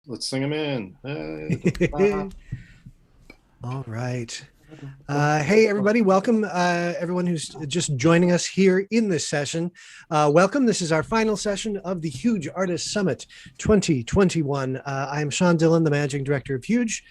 Let's sing them in. Hey, All right. Hey, everybody. Welcome, everyone who's just joining us here in this session. Welcome. This is our final session of the Huge Artist Summit 2021. I am Sean Dillon, the managing director of Huge.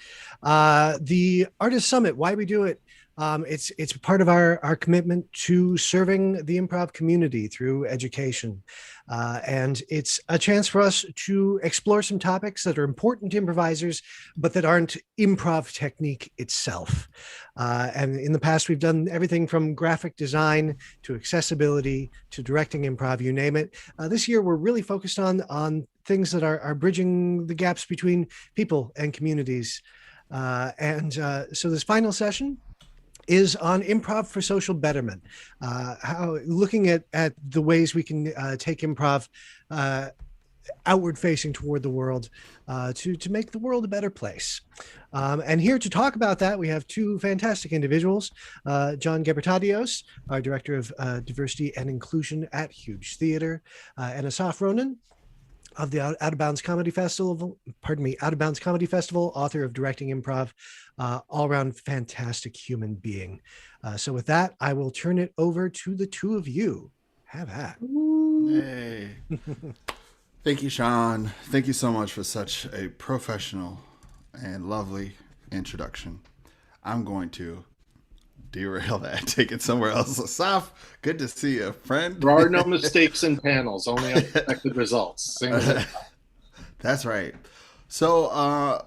The Artist Summit, why we do it? It's part of our commitment to serving the improv community through education. And it's a chance for us to explore some topics that are important to improvisers, but that aren't improv technique itself. And in the past, we've done everything from graphic design to accessibility to directing improv, you name it. This year, we're really focused on things that are bridging the gaps between people and communities. So this final session is on improv for social betterment. How looking at the ways we can take improv outward facing toward the world to make the world a better place. And here to talk about that, we have two fantastic individuals, John Gebertadios, our Director of Diversity and Inclusion at Huge Theater, and Asaf Ronan of the Out of Bounds Comedy Festival, Out of Bounds Comedy Festival, author of Directing Improv, all around fantastic human being. So with that, I will turn it over to the two of you. Have at. Hey. Thank you, Sean. Thank you so much for such a professional and lovely introduction. I'm going to derail that, take it somewhere else. Asaf, good to see you, friend. there are no mistakes in panels, only unexpected results. Same as That's right. So,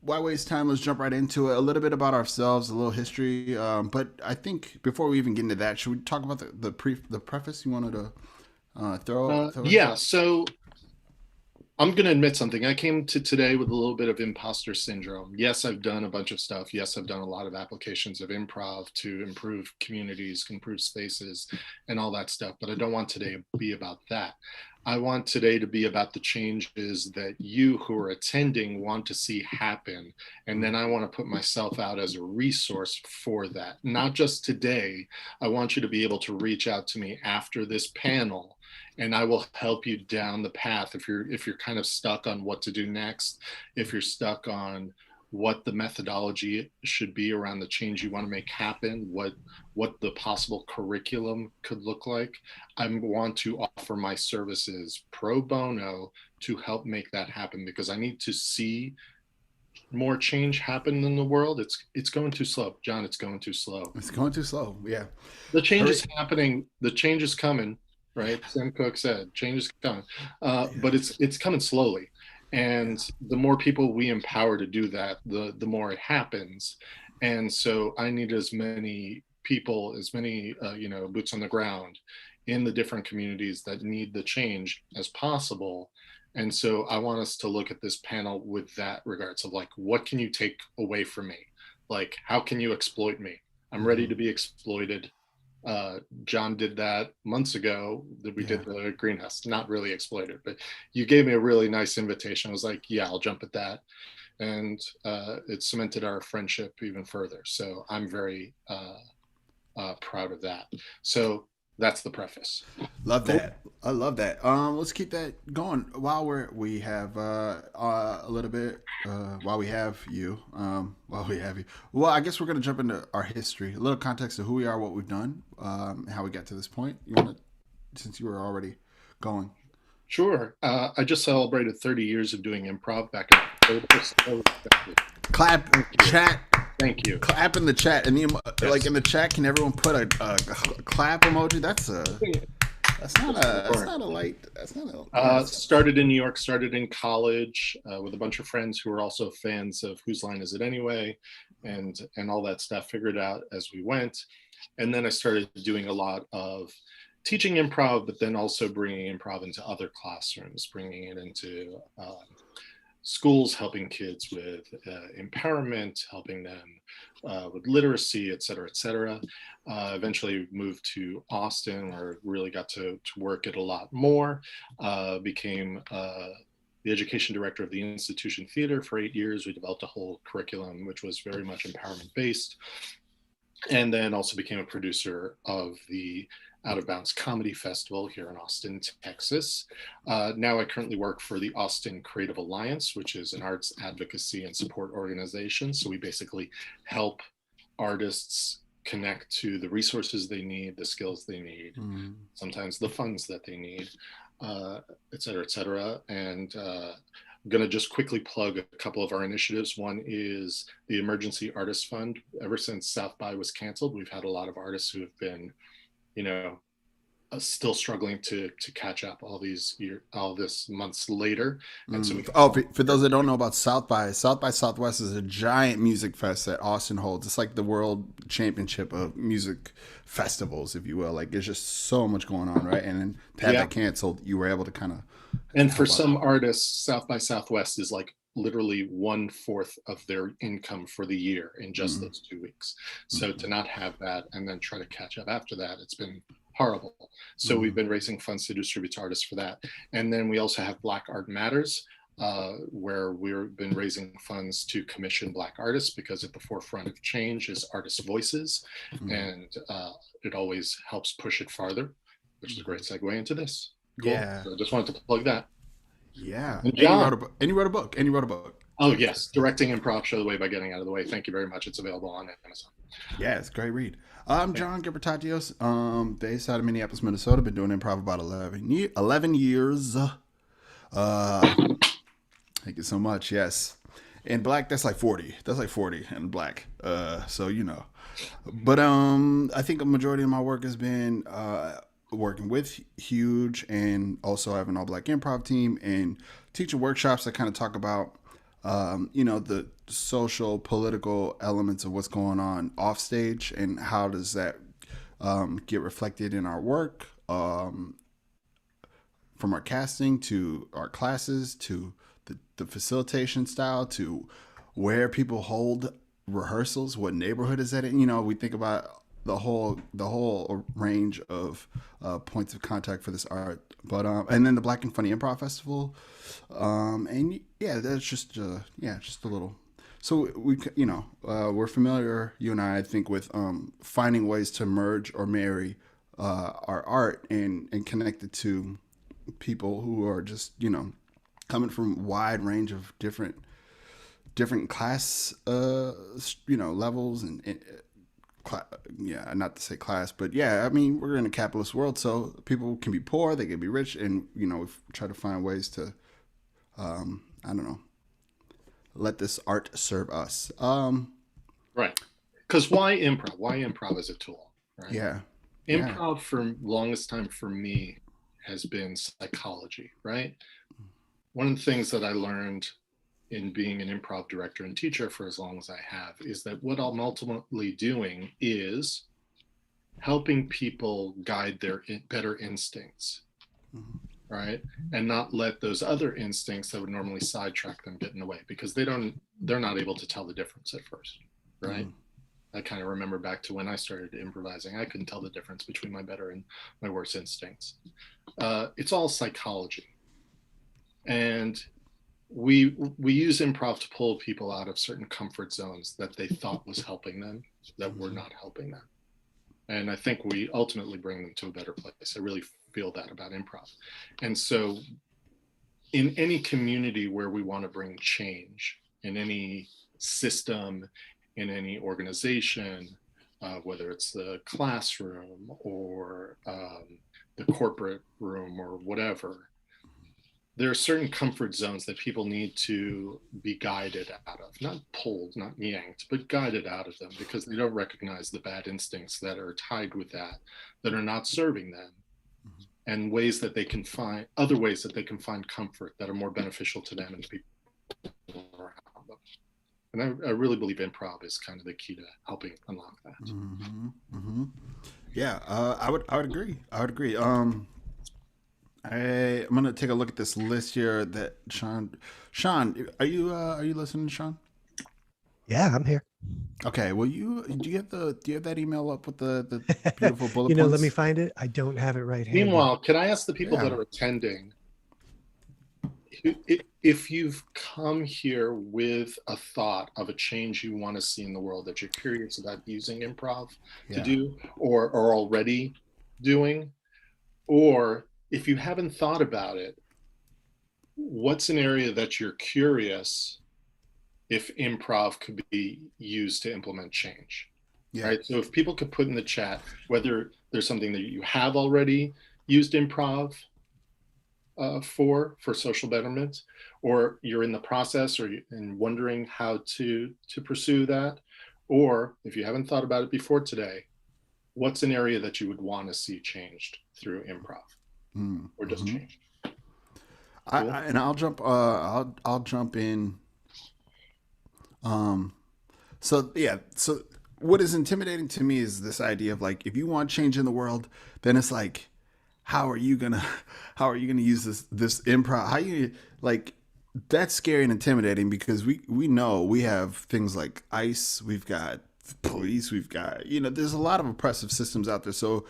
why waste time? Let's jump right into it. A little bit about ourselves, a little history. But I think before we even get into that, should we talk about the preface you wanted to throw in? yeah, so I'm going to admit something. I came to today with a little bit of imposter syndrome. Yes, I've done a bunch of stuff. Yes, I've done a lot of applications of improv to improve communities, improve spaces, and all that stuff. But I don't want today to be about that. I want today to be about the changes that you who are attending want to see happen. And then I want to put myself out as a resource for that. Not just today. I want you to be able to reach out to me after this panel and I will help you down the path if you're kind of stuck on what to do next, if you're stuck on what the methodology should be around the change you want to make happen, what the possible curriculum could look like. I want to offer my services pro bono to help make that happen because I need to see more change happen in the world. It's going too slow, John. It's going too slow. It's going too slow. Yeah. The change Hurry. is happening. The change is coming. Right? Sam Cooke said, "Change is coming," Yeah. but it's coming slowly. And Yeah. the more people we empower to do that, the more it happens. And so I need as many people, as many boots on the ground in the different communities that need the change as possible. And so I want us to look at this panel with that regards of like, what can you take away from me? Like, how can you exploit me? I'm ready Mm-hmm. to be exploited. John did that months ago that we Yeah. did the greenhouse, not really exploited, but you gave me a really nice invitation. I was like, yeah, I'll jump at that. And it cemented our friendship even further. So I'm very proud of that. So that's the preface. Love Cool. that. I love that. Let's keep that going while we have a little bit while we have you while we have you. Well, I guess we're gonna jump into our history, a little context of who we are, what we've done, how we got to this point. You want to, since you were already going. Sure. I just celebrated 30 years of doing improv back in October. So Clap, thank you. chat, Thank you. clap in the chat, and like Yes. in the chat, can everyone put a clap emoji? That's not a light. That's not a yeah. Started in New York, started in college with a bunch of friends who were also fans of Whose Line Is It Anyway, and all that stuff. Figured out as we went, and then I started doing a lot of teaching improv, but then also bringing improv into other classrooms, bringing it into schools, helping kids with empowerment, helping them with literacy, et cetera, et cetera. Eventually moved to Austin, where I really got to work it a lot more. Became the education director of the institution theater for 8 years. We developed a whole curriculum, which was very much empowerment based. And then also became a producer of the Out of Bounds Comedy Festival here in Austin, Texas. Now I currently work for the Austin Creative Alliance, which is an arts advocacy and support organization. So we basically help artists connect to the resources they need, the skills they need, sometimes the funds that they need, et cetera, et cetera. And I'm going to just quickly plug a couple of our initiatives. One is the Emergency Artist Fund. Ever since South by was canceled, we've had a lot of artists who have been, still struggling to catch up all this months later. And so for those that don't know about South by Southwest is a giant music fest that Austin holds. It's like the world championship of music festivals, if you will. Like there's just so much going on, right? And then to have that canceled, you were able to kind of. And for some artists, South by Southwest is like literally 1/4 of their income for the year in just those 2 weeks. So to not have that and then try to catch up after that, it's been horrible. So we've been raising funds to distribute to artists for that. And then we also have Black Art Matters, where we've been raising funds to commission Black artists, because at the forefront of change is artists' voices. And it always helps push it farther, which is a great segue into this. Cool. Yeah. So I just wanted to plug that. Yeah. And John, and you wrote a book. Oh, yes. Directing Improv, Show the Way by Getting Out of the Way. Thank you very much. It's available on Amazon. Yeah, it's a great read. I'm John Gilbertatios, based out of Minneapolis, Minnesota. Been doing improv about 11 years. Thank you so much. Yes. In Black, that's like 40. That's like 40 in Black. So, But I think a majority of my work has been working with Huge and also have an all Black improv team and teaching workshops that kind of talk about the social, political elements of what's going on off stage and how does that get reflected in our work, from our casting to our classes to the facilitation style to where people hold rehearsals, what neighborhood is that in? We think about the whole range of points of contact for this art. But and then the Black and Funny Improv Festival, and yeah, that's just a little. So we're familiar, you and I think, with finding ways to merge or marry our art and connect it to people who are just coming from a wide range of different class levels and not to say class, but yeah, I mean, we're in a capitalist world, so people can be poor, they can be rich, and we try to find ways to let this art serve us. Right. Because why improv? Why improv as a tool? Right? Yeah. Improv for longest time for me has been psychology, right? One of the things that I learned in being an improv director and teacher for as long as I have is that what I'm ultimately doing is helping people guide their better instincts, right? And not let those other instincts that would normally sidetrack them get in the way, because they're not able to tell the difference at first, right? I kind of remember back to when I started improvising, I couldn't tell the difference between my better and my worse instincts. It's all psychology. And we use improv to pull people out of certain comfort zones that they thought was helping them, that were not helping them. And I think we ultimately bring them to a better place. I really feel that about improv. And so in any community where we want to bring change, in any system, in any organization, whether it's the classroom or the corporate room or whatever, there are certain comfort zones that people need to be guided out of, not pulled, not yanked, but guided out of them, because they don't recognize the bad instincts that are tied with that are not serving them, and ways that they can find, other ways that they can find comfort that are more beneficial to them and the people around them. And I really believe improv is kind of the key to helping unlock that. Yeah, I would agree. I'm gonna take a look at this list here that Sean, are you listening, Sean? Yeah, I'm here. Okay. Well, do you have that email up with the beautiful bullet points? Let me find it. I don't have it right here. Meanwhile, can I ask the people that are attending, if you've come here with a thought of a change you want to see in the world that you're curious about using improv to do, or already doing? Or if you haven't thought about it, what's an area that you're curious if improv could be used to implement change? Yeah. Right. So if people could put in the chat whether there's something that you have already used improv for social betterment, or you're in the process and wondering how to pursue that, or if you haven't thought about it before today, what's an area that you would want to see changed through improv or just Mm-hmm. changed? Cool. And I'll jump. I'll jump in. Um, so yeah. So what is intimidating to me is this idea of like, if you want change in the world, then it's like, how are you gonna, how are you gonna use this improv? How you like? That's scary and intimidating because we know we have things like ICE, we've got police, we've got, there's a lot of oppressive systems out there. So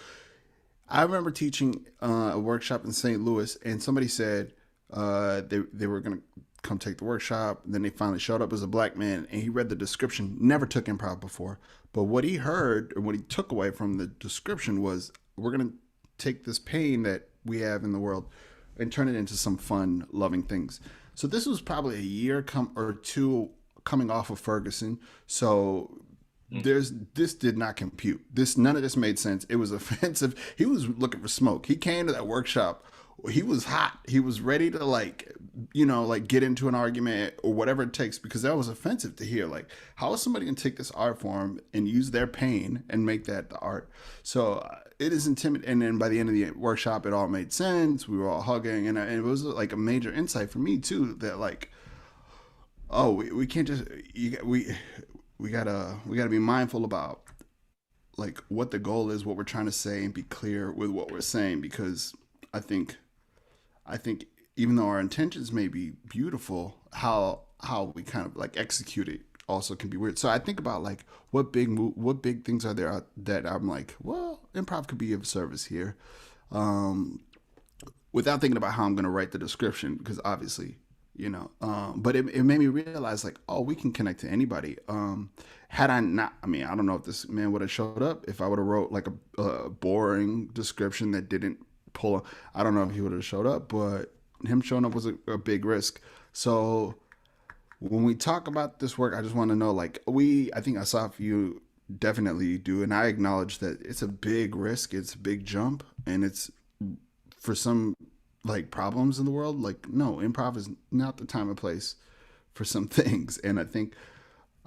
I remember teaching a workshop in St. Louis, and somebody said they were going to come take the workshop. And then they finally showed up as a black man, and he read the description. Never took improv before, but what he heard or what he took away from the description was, we're going to take this pain that we have in the world and turn it into some fun, loving things. So this was probably a year or two coming off of Ferguson. So this did not compute. None of this made sense. It was offensive. He was looking for smoke. He came to that workshop. He was hot. He was ready to like get into an argument or whatever it takes, because that was offensive to hear. Like, how is somebody gonna take this art form and use their pain and make that the art? So it is intimidating. And then by the end of the workshop, it all made sense. We were all hugging, and it was like a major insight for me too, that like, oh, we can't just we gotta be mindful about like what the goal is, what we're trying to say, and be clear with what we're saying, because I think even though our intentions may be beautiful, how we kind of like execute it also can be weird. So I think about like what big things are there that I'm like, well, improv could be of service here, without thinking about how I'm going to write the description, because obviously, but it made me realize like, oh, we can connect to anybody. Had I not, I mean, I don't know if this man would have showed up if I would have wrote like a boring description that didn't pull. I don't know if he would have showed up, but him showing up was a big risk. So when we talk about this work, I just want to know, like, I think Asaf, you definitely do, and I acknowledge that it's a big risk, it's a big jump, and it's for some like problems in the world. Like, no, improv is not the time and place for some things, and I think,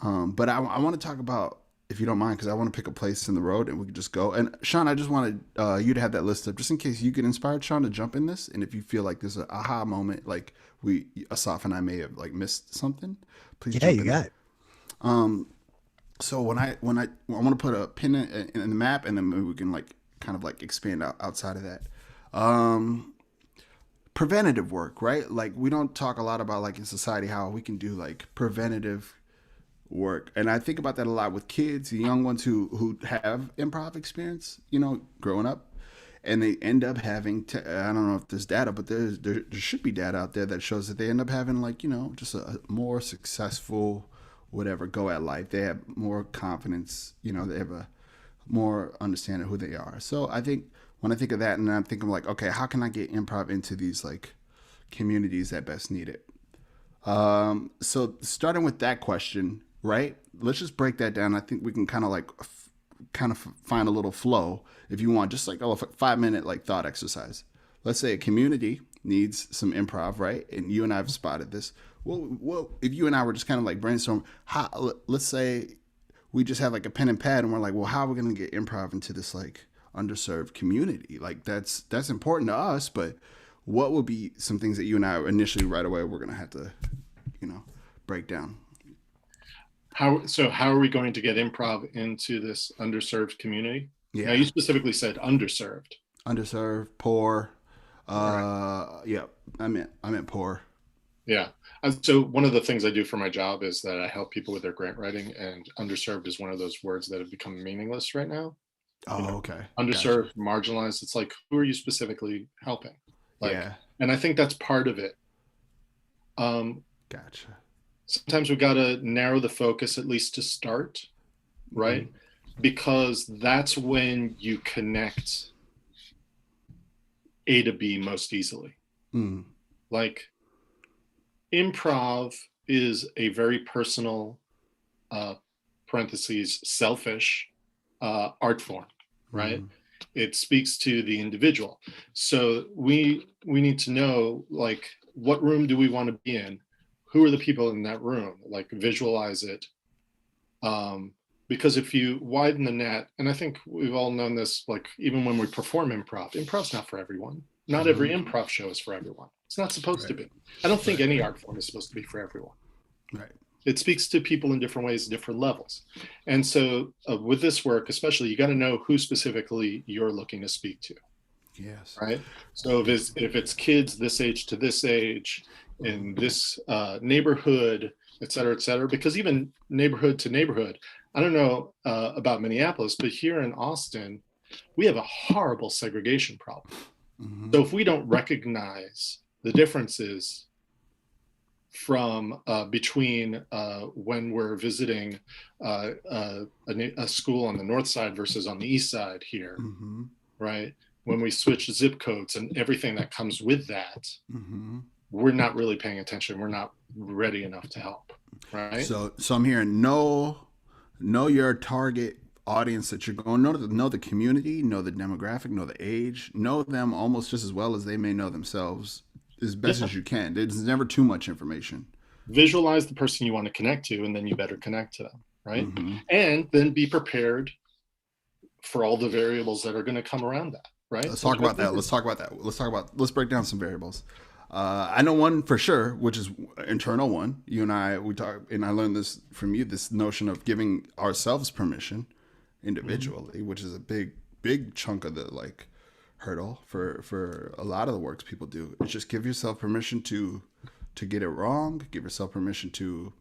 but I want to talk about, if you don't mind, because I want to pick a place in the road and we can just go. And Sean, I just wanted you to have that list up just in case you get inspired, Sean, to jump in this. And if you feel like there's an aha moment, like Asaf and I may have like missed something, please Yeah, jump you in. got it. So when I want to put a pin in the map, and then maybe we can like kind of like expand outside of that. Preventative work, right? Like, we don't talk a lot about like in society how we can do like preventative work, and I think about that a lot with kids, the young ones who have improv experience, growing up, and they end up having I don't know if there's data, but there should be data out there that shows that they end up having like, just a more successful whatever go at life. They have more confidence, they have a more understanding of who they are. So I think when I think of that, and I'm thinking like, okay, how can I get improv into these like communities that best need it? So starting with that question, right? Let's just break that down. I think we can kind of like find a little flow, if you want, just like a 5-minute like thought exercise. Let's say a community needs some improv, right? And you and I have spotted this. Well, if you and I were just kind of like brainstorm, let's say we just have like a pen and pad, and we're like, well, how are we going to get improv into this like underserved community? Like, that's important to us, but what would be some things that you and I initially right away we're going to have to, break down? How are we going to get improv into this underserved community? Yeah. Now, you specifically said underserved. Underserved, poor. Right. Yeah, I meant poor. Yeah. And so one of the things I do for my job is that I help people with their grant writing, and underserved is one of those words that have become meaningless right now. Oh, okay. Underserved, gotcha. Marginalized. It's like, who are you specifically helping? Like, yeah. And I think that's part of it. Gotcha. Sometimes we got to narrow the focus, at least to start, right? Mm-hmm. Because that's when you connect A to B most easily. Mm. Like improv is a very personal, parentheses, selfish art form, right? Mm. It speaks to the individual. So we need to know, like, what room do we want to be in? Who are the people in that room? Like, visualize it. Because if you widen the net, and I think we've all known this, like even when we perform improv, improv's not for everyone. Not every improv show is for everyone. It's not supposed to be. I don't think any art form is supposed to be for everyone. Right. It speaks to people in different ways, different levels. And so with this work, especially, you got to know who specifically you're looking to speak to. Yes. Right. So if it's kids this age to this age in this neighborhood, et cetera, because even neighborhood to neighborhood, I don't know about Minneapolis, but here in Austin, we have a horrible segregation problem. Mm-hmm. So if we don't recognize the differences from between when we're visiting a school on the north side versus on the east side here, Mm-hmm. right? When we switch zip codes and everything that comes with that, Mm-hmm. we're not really paying attention. We're not ready enough to help, right? So I'm hearing know your target audience that you're going, know the community, know the demographic, know the age, know them almost just as well as they may know themselves, as best as you can. There's never too much information. Visualize the person you want to connect to, and then you better connect to them, right? Mm-hmm. And then be prepared for all the variables that are going to come around that, right? Let's talk about that. Let's break down some variables. I know one for sure, which is internal one. You and I, we talk, and I learned this from you, this notion of giving ourselves permission individually, which is a big chunk of the like hurdle for a lot of the works people do. It's just give yourself permission to get it wrong, give yourself permission to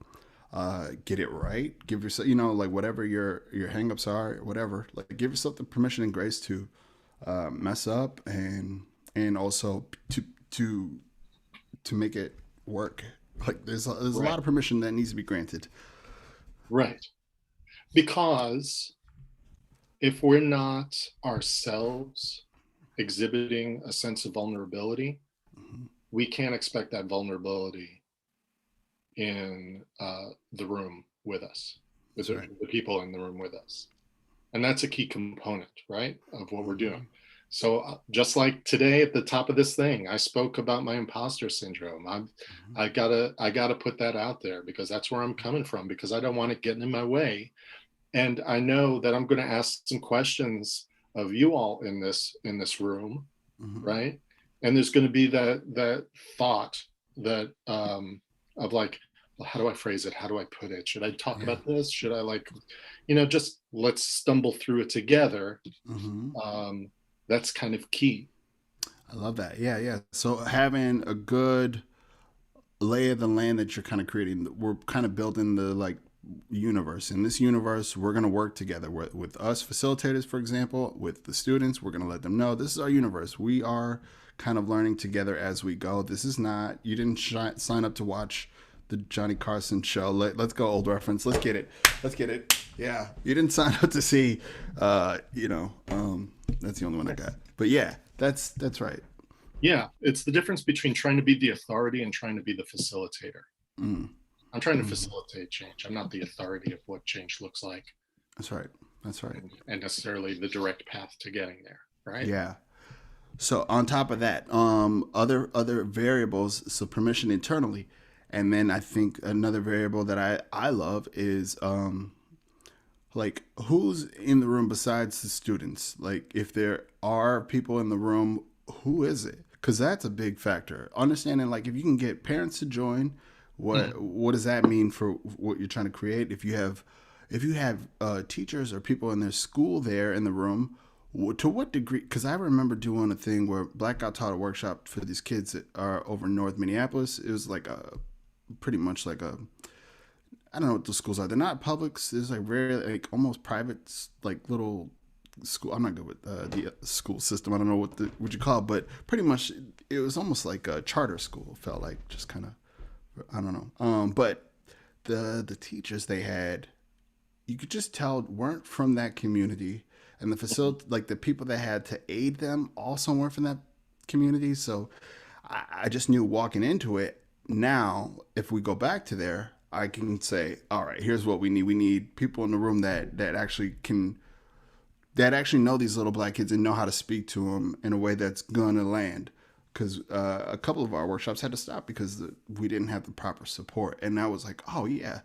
get it right, give yourself, like whatever your hangups are, whatever, like give yourself the permission and grace to mess up and also to make it work. Like there's a lot of permission that needs to be granted. Right. Because if we're not ourselves exhibiting a sense of vulnerability, we can't expect that vulnerability in the room with us, with the people in the room with us. And that's a key component, right, of what we're doing. So just like today at the top of this thing, I spoke about my imposter syndrome. I gotta put that out there because that's where I'm coming from, because I don't want it getting in my way. And I know that I'm going to ask some questions of you all in this room, right? And there's going to be that thought that of like, well, how do I phrase it? How do I put it? Should I talk about this? Should I just let's stumble through it together. That's kind of key. I love that. Yeah. So having a good lay of the land that you're kind of creating, we're kind of building the like universe. In this universe, we're going to work together with us facilitators, for example, with the students. We're going to let them know this is our universe. We are kind of learning together as we go. This is not, you didn't sign up to watch the Johnny Carson show. Let's go, old reference. Let's get it. Yeah. You didn't sign up to see, that's the only one I got. But yeah, that's right. Yeah. It's the difference between trying to be the authority and trying to be the facilitator. I'm trying to facilitate change. I'm not the authority of what change looks like. That's right. And necessarily the direct path to getting there. Right. Yeah. So on top of that, other variables, so permission internally. And then I think another variable that I love is like who's in the room besides the students? Like if there are people in the room, who is it? Because that's a big factor. Understanding like if you can get parents to join, what does that mean for what you're trying to create? If you have teachers or people in their school there in the room, to what degree? Because I remember doing a thing where Blackout taught a workshop for these kids that are over North Minneapolis. It was like pretty much like I don't know what the schools are. They're not publics. There's like very like almost private like little school. I'm not good with the school system. I don't know what you call it, but pretty much it was almost like a charter school. It felt like just kind of, I don't know. But the teachers they had, you could just tell weren't from that community, and the facility, like the people that had to aid them, also weren't from that communities. So I just knew walking into it. Now, if we go back to there, I can say, all right, here's what we need. We need people in the room that actually know these little black kids and know how to speak to them in a way that's gonna land. Because a couple of our workshops had to stop because we didn't have the proper support, and I was like, oh yeah,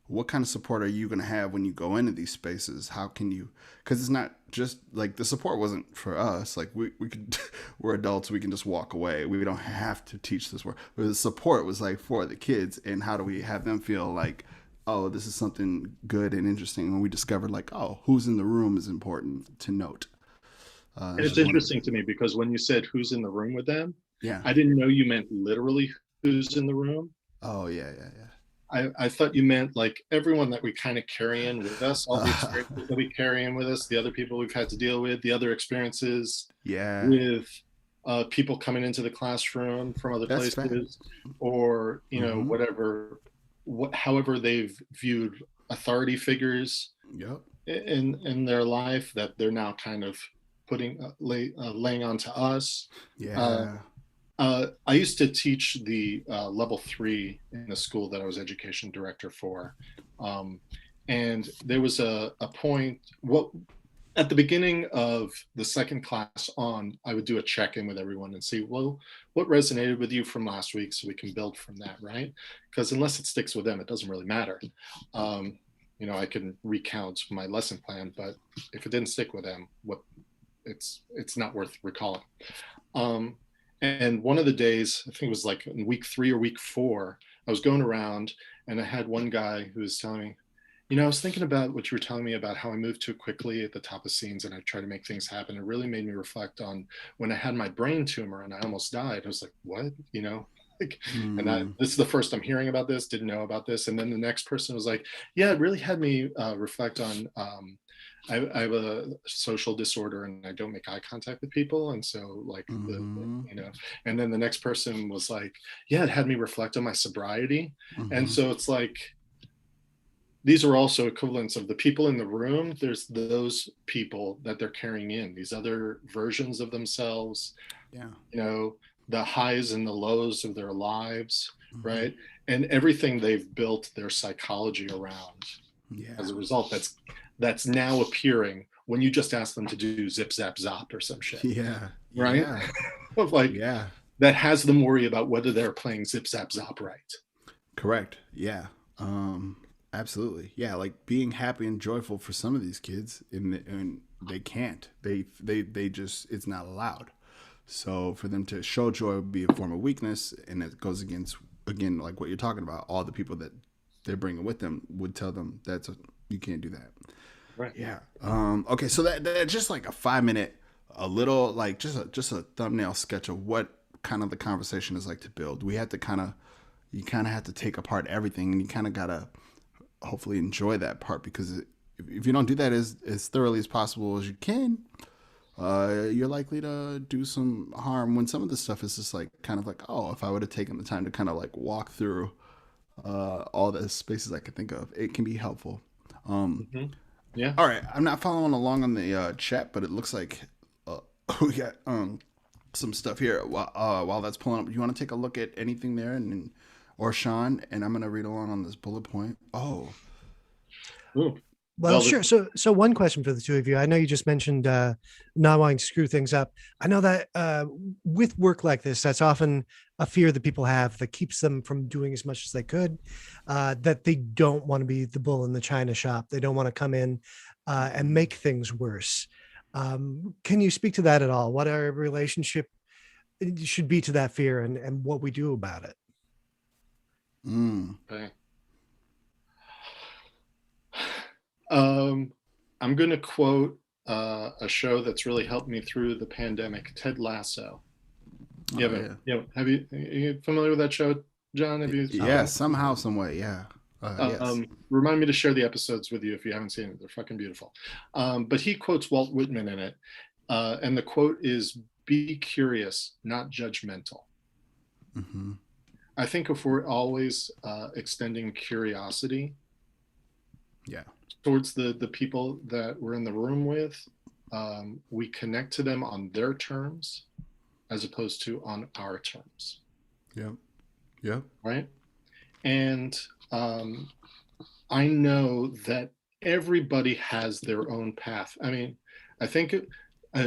what kind of support are you gonna have when you go into these spaces? How can you? Because it's not just like the support wasn't for us. Like we could, we're adults, we can just walk away. We don't have to teach this work. But the support was like for the kids, and how do we have them feel like, oh, this is something good and interesting. When we discovered like, oh, who's in the room is important to note. And it's interesting to me because when you said who's in the room with them, Yeah. I didn't know you meant literally who's in the room. Oh yeah. I thought you meant like everyone that we kind of carry in with us, all the Yeah. experiences that we carry in with us, the other people we've had to deal with, the other experiences Yeah. with people coming into the classroom from other That's fair. places, or whatever, however they've viewed authority figures Yep. in their life that they're now kind of putting laying onto us. Uh, Yeah. I used to teach the level 3 in the school that I was education director for. And there was a point, at the beginning of the second class on, I would do a check-in with everyone and see, well, what resonated with you from last week so we can build from that, right? Because unless it sticks with them, it doesn't really matter. I can recount my lesson plan, but if it didn't stick with them, it's not worth recalling. And one of the days, I think it was like in week 3 or week 4, I was going around and I had one guy who was telling me, I was thinking about what you were telling me about how I moved too quickly at the top of scenes and I try to make things happen. It really made me reflect on when I had my brain tumor and I almost died. I was like, what? This is the first I'm hearing about this, didn't know about this. And then the next person was like, yeah, it really had me reflect on I have a social disorder and I don't make eye contact with people. And so and then the next person was like, yeah, it had me reflect on my sobriety. And so it's like, these are also equivalents of the people in the room. There's those people that they're carrying in, these other versions of themselves, the highs and the lows of their lives, right? And everything they've built their psychology around. As a result, that's now appearing when you just ask them to do zip zap zop or some shit. Right? Of like, that has them worry about whether they're playing zip zap zop right. Correct. Yeah. Absolutely. Yeah, like being happy and joyful for some of these kids, and they can't. They just, it's not allowed. So for them to show joy would be a form of weakness, and it goes against, again, like what you're talking about. All the people that they're bringing with them would tell them you can't do that. Right. Yeah. Okay. So that just like a 5-minute, a little like just a thumbnail sketch of what kind of the conversation is like to build. You kind of have to take apart everything, and you kind of gotta hopefully enjoy that part, because if you don't do that as thoroughly as possible as you can, you're likely to do some harm. When some of this stuff is just like kind of like, oh, if I would have taken the time to kind of like walk through all the spaces I could think of, it can be helpful. Yeah. All right. I'm not following along on the chat, but it looks like we got some stuff here. While that's pulling up, you want to take a look at anything there, or Sean, and I'm going to read along on this bullet point. Oh. Ooh. Well, sure. So one question for the two of you. I know you just mentioned not wanting to screw things up. I know that with work like this, that's often a fear that people have that keeps them from doing as much as they could, that they don't want to be the bull in the china shop. They don't want to come in and make things worse. Can you speak to that at all? What our relationship should be to that fear, and what we do about it? Okay. I'm going to quote a show that's really helped me through the pandemic, Ted Lasso. Are you familiar with that show, John? Yeah, somehow, some way, yeah. Yes. Remind me to share the episodes with you if you haven't seen it. They're fucking beautiful. But he quotes Walt Whitman in it. And the quote is, be curious, not judgmental. Mm-hmm. I think if we're always extending curiosity towards the people that we're in the room with, we connect to them on their terms, as opposed to on our terms. Yep. Yep. Right. And I know that everybody has their own path. I mean, I think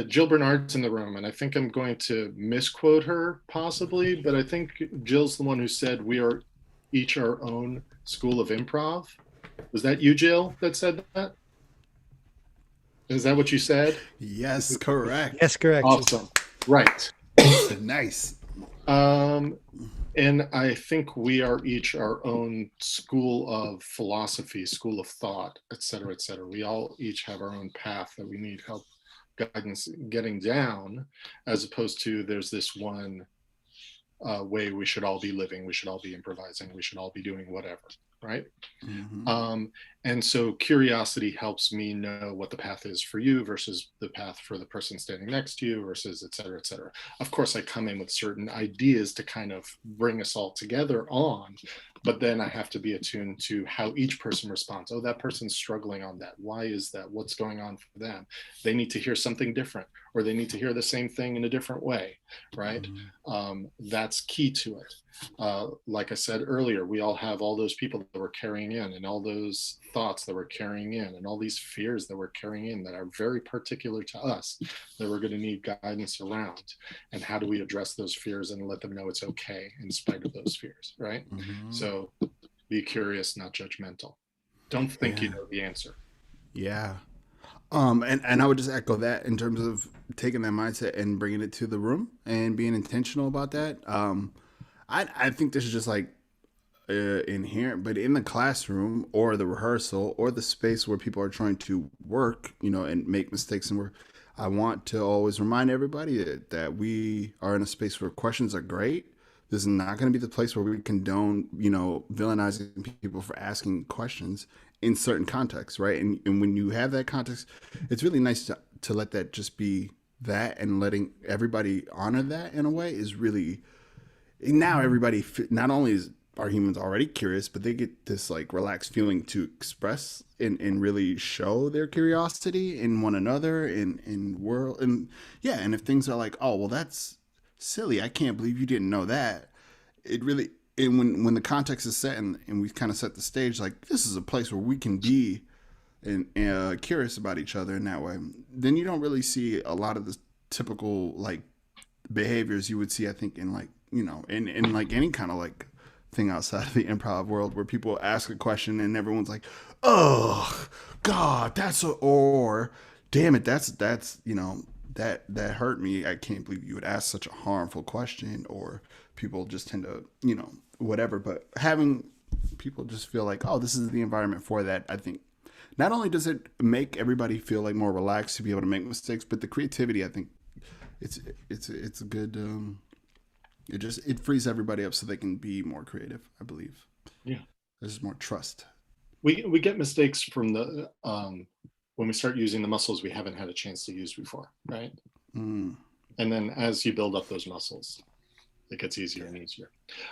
Jill Bernard's in the room, and I think I'm going to misquote her possibly, but I think Jill's the one who said we are each our own school of improv. Was that you, Jill, that said that? Is that what you said? Yes, correct. Yes, correct. Awesome. Right. Nice. And I think we are each our own school of philosophy, school of thought, et cetera, et cetera. We all each have our own path that we need help, guidance getting down, as opposed to there's this one way we should all be living, we should all be improvising, we should all be doing whatever, right? Mm-hmm. And so curiosity helps me know what the path is for you versus the path for the person standing next to you versus et cetera, et cetera. Of course, I come in with certain ideas to kind of bring us all together on, but then I have to be attuned to how each person responds. Oh, that person's struggling on that. Why is that? What's going on for them? They need to hear something different, or they need to hear the same thing in a different way, right? Mm-hmm. That's key to it. Like I said earlier, we all have all those people that we're carrying in, and all those thoughts that we're carrying in, and all these fears that we're carrying in that are very particular to us, that we're going to need guidance around. And how do we address those fears and let them know it's okay in spite of those fears, right? Mm-hmm. So be curious, not judgmental. Don't think you know the answer. Yeah. And I would just echo that in terms of taking that mindset and bringing it to the room and being intentional about that. I think this is just like inherent, but in the classroom or the rehearsal or the space where people are trying to work, and make mistakes, and I want to always remind everybody that we are in a space where questions are great. This is not going to be the place where we condone, villainizing people for asking questions in certain contexts, right? And when you have that context, it's really nice to let that just be that, and letting everybody honor that in a way is really, now everybody, not only are humans already curious, but they get this like relaxed feeling to express and really show their curiosity in one another, in world. And yeah, and if things are like, oh, well, that's silly, I can't believe you didn't know that. It really, and when the context is set and we kind of set the stage, like this is a place where we can be and curious about each other in that way, then you don't really see a lot of the typical like behaviors you would see, I think, in like, in like any kind of like thing outside of the improv world, where people ask a question and everyone's like, oh God, or damn it, that's that hurt me. I can't believe you would ask such a harmful question. Or people just tend to, whatever. But having people just feel like, oh, this is the environment for that, I think not only does it make everybody feel like more relaxed to be able to make mistakes, but the creativity, I think it's a good, it frees everybody up so they can be more creative, I believe. Yeah. There's more trust. We get mistakes from the when we start using the muscles we haven't had a chance to use before, right? And then as you build up those muscles, it gets easier and easier.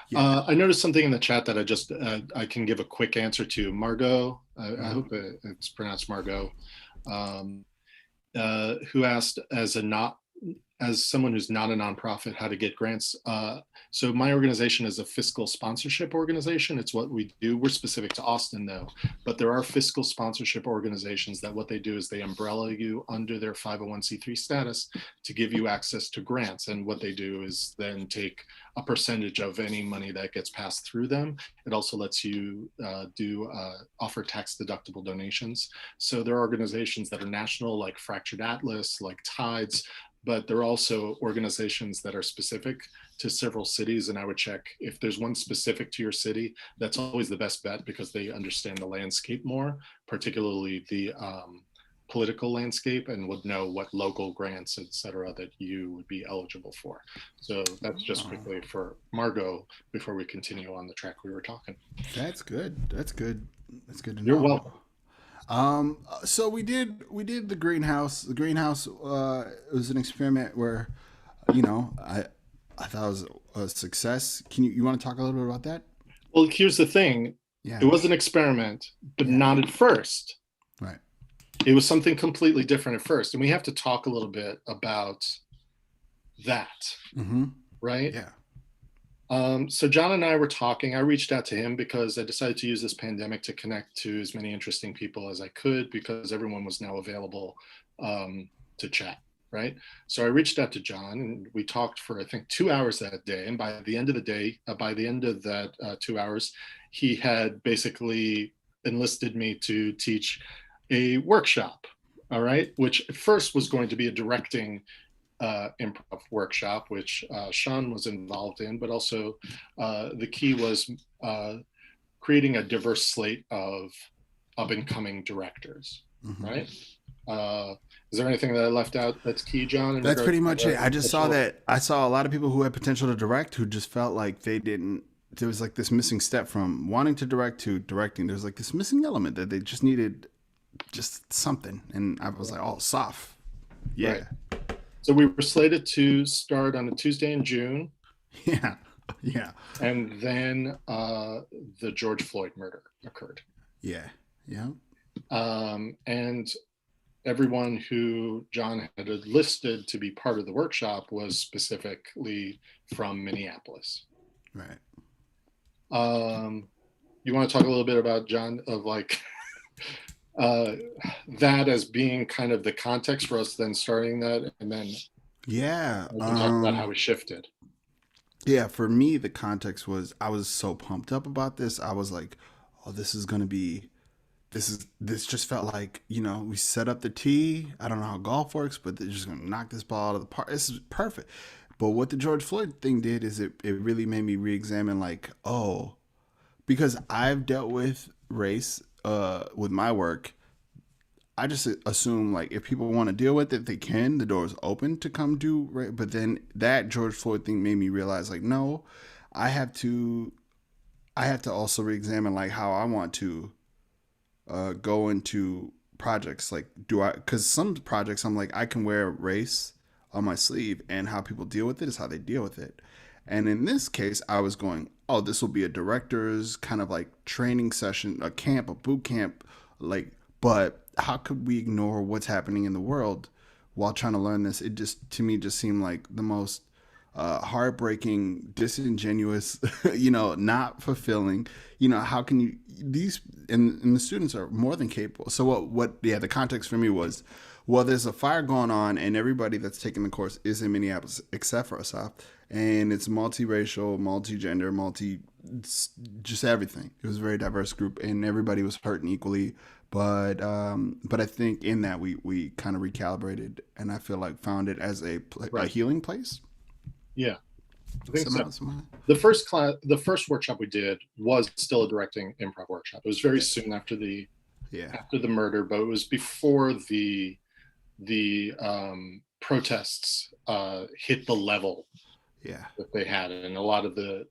Yeah. I noticed something in the chat that I can give a quick answer to. Margot, I hope it's pronounced Margot, who asked, as someone who's not a nonprofit, how to get grants. So my organization is a fiscal sponsorship organization. It's what we do. We're specific to Austin though, but there are fiscal sponsorship organizations that what they do is they umbrella you under their 501c3 status to give you access to grants. And what they do is then take a percentage of any money that gets passed through them. It also lets you offer tax deductible donations. So there are organizations that are national, like Fractured Atlas, like Tides, but there are also organizations that are specific to several cities. And I would check if there's one specific to your city. That's always the best bet because they understand the landscape more, particularly the political landscape, and would know what local grants, et cetera, that you would be eligible for. So that's just quickly for Margot before we continue on the track we were talking. That's good. That's good. That's good to know. You're welcome. So we did the greenhouse. The greenhouse was an experiment where, I thought it was a success. You want to talk a little bit about that? Well, here's the thing. Yeah. It was an experiment, but not at first. Right. It was something completely different at first. And we have to talk a little bit about that, Mm-hmm. right? Yeah. So John and I were talking. I reached out to him because I decided to use this pandemic to connect to as many interesting people as I could, because everyone was now available to chat, right? So I reached out to John and we talked for, I think, 2 hours that day. And by the end of the day, by the end of that 2 hours, he had basically enlisted me to teach a workshop, all right, which at first was going to be a directing improv workshop, which Sean was involved in, but also the key was creating a diverse slate of up and coming directors, Mm-hmm. right? Is there anything that I left out that's key, John, in That's regards pretty to much it. I just saw professional? that. I saw a lot of people who had potential to direct who just felt like they didn't. There was like this missing step from wanting to direct to directing. There's like this missing element that they just needed, just something. And I was like, oh, soft. Yeah. Right. So we were slated to start on a Tuesday in June, Yeah. Yeah. and then the George Floyd murder occurred. Yeah. Yeah. And everyone who John had listed to be part of the workshop was specifically from Minneapolis. Right. You want to talk a little bit about, John, of like that as being kind of the context for us then starting that, and then Yeah. we can talk about how we shifted. Yeah. For me, the context was I was so pumped up about this. I was like, oh, this is going to be. This just felt like, we set up the tee. I don't know how golf works, but they're just gonna knock this ball out of the park. This is perfect. But what the George Floyd thing did is it really made me re-examine, like, oh, because I've dealt with race with my work. I just assume, like, if people want to deal with it, they can. The door is open to come do right. But then that George Floyd thing made me realize, like, no, I have to also re-examine, like, how I want to go into projects. Like, because some projects I'm like, I can wear race on my sleeve, and how people deal with it is how they deal with it. And in this case, I was going, oh, this will be a director's kind of like training session, a camp, a boot camp, like, but how could we ignore what's happening in the world while trying to learn this? It just, to me, just seemed like the most heartbreaking, disingenuous, not fulfilling. How can you, these, and the students are more than capable. So the context for me was, well, there's a fire going on, and everybody that's taking the course is in Minneapolis, except for Asaf, and it's multiracial, multi-gender, just everything. It was a very diverse group, and everybody was hurting equally. But I think in that we kind of recalibrated, and I feel like found it as a healing place. Yeah, I think so. Somehow. The first workshop we did was still a directing improv workshop. It was very soon after the murder, but it was before the protests hit the level that they had, and a lot of the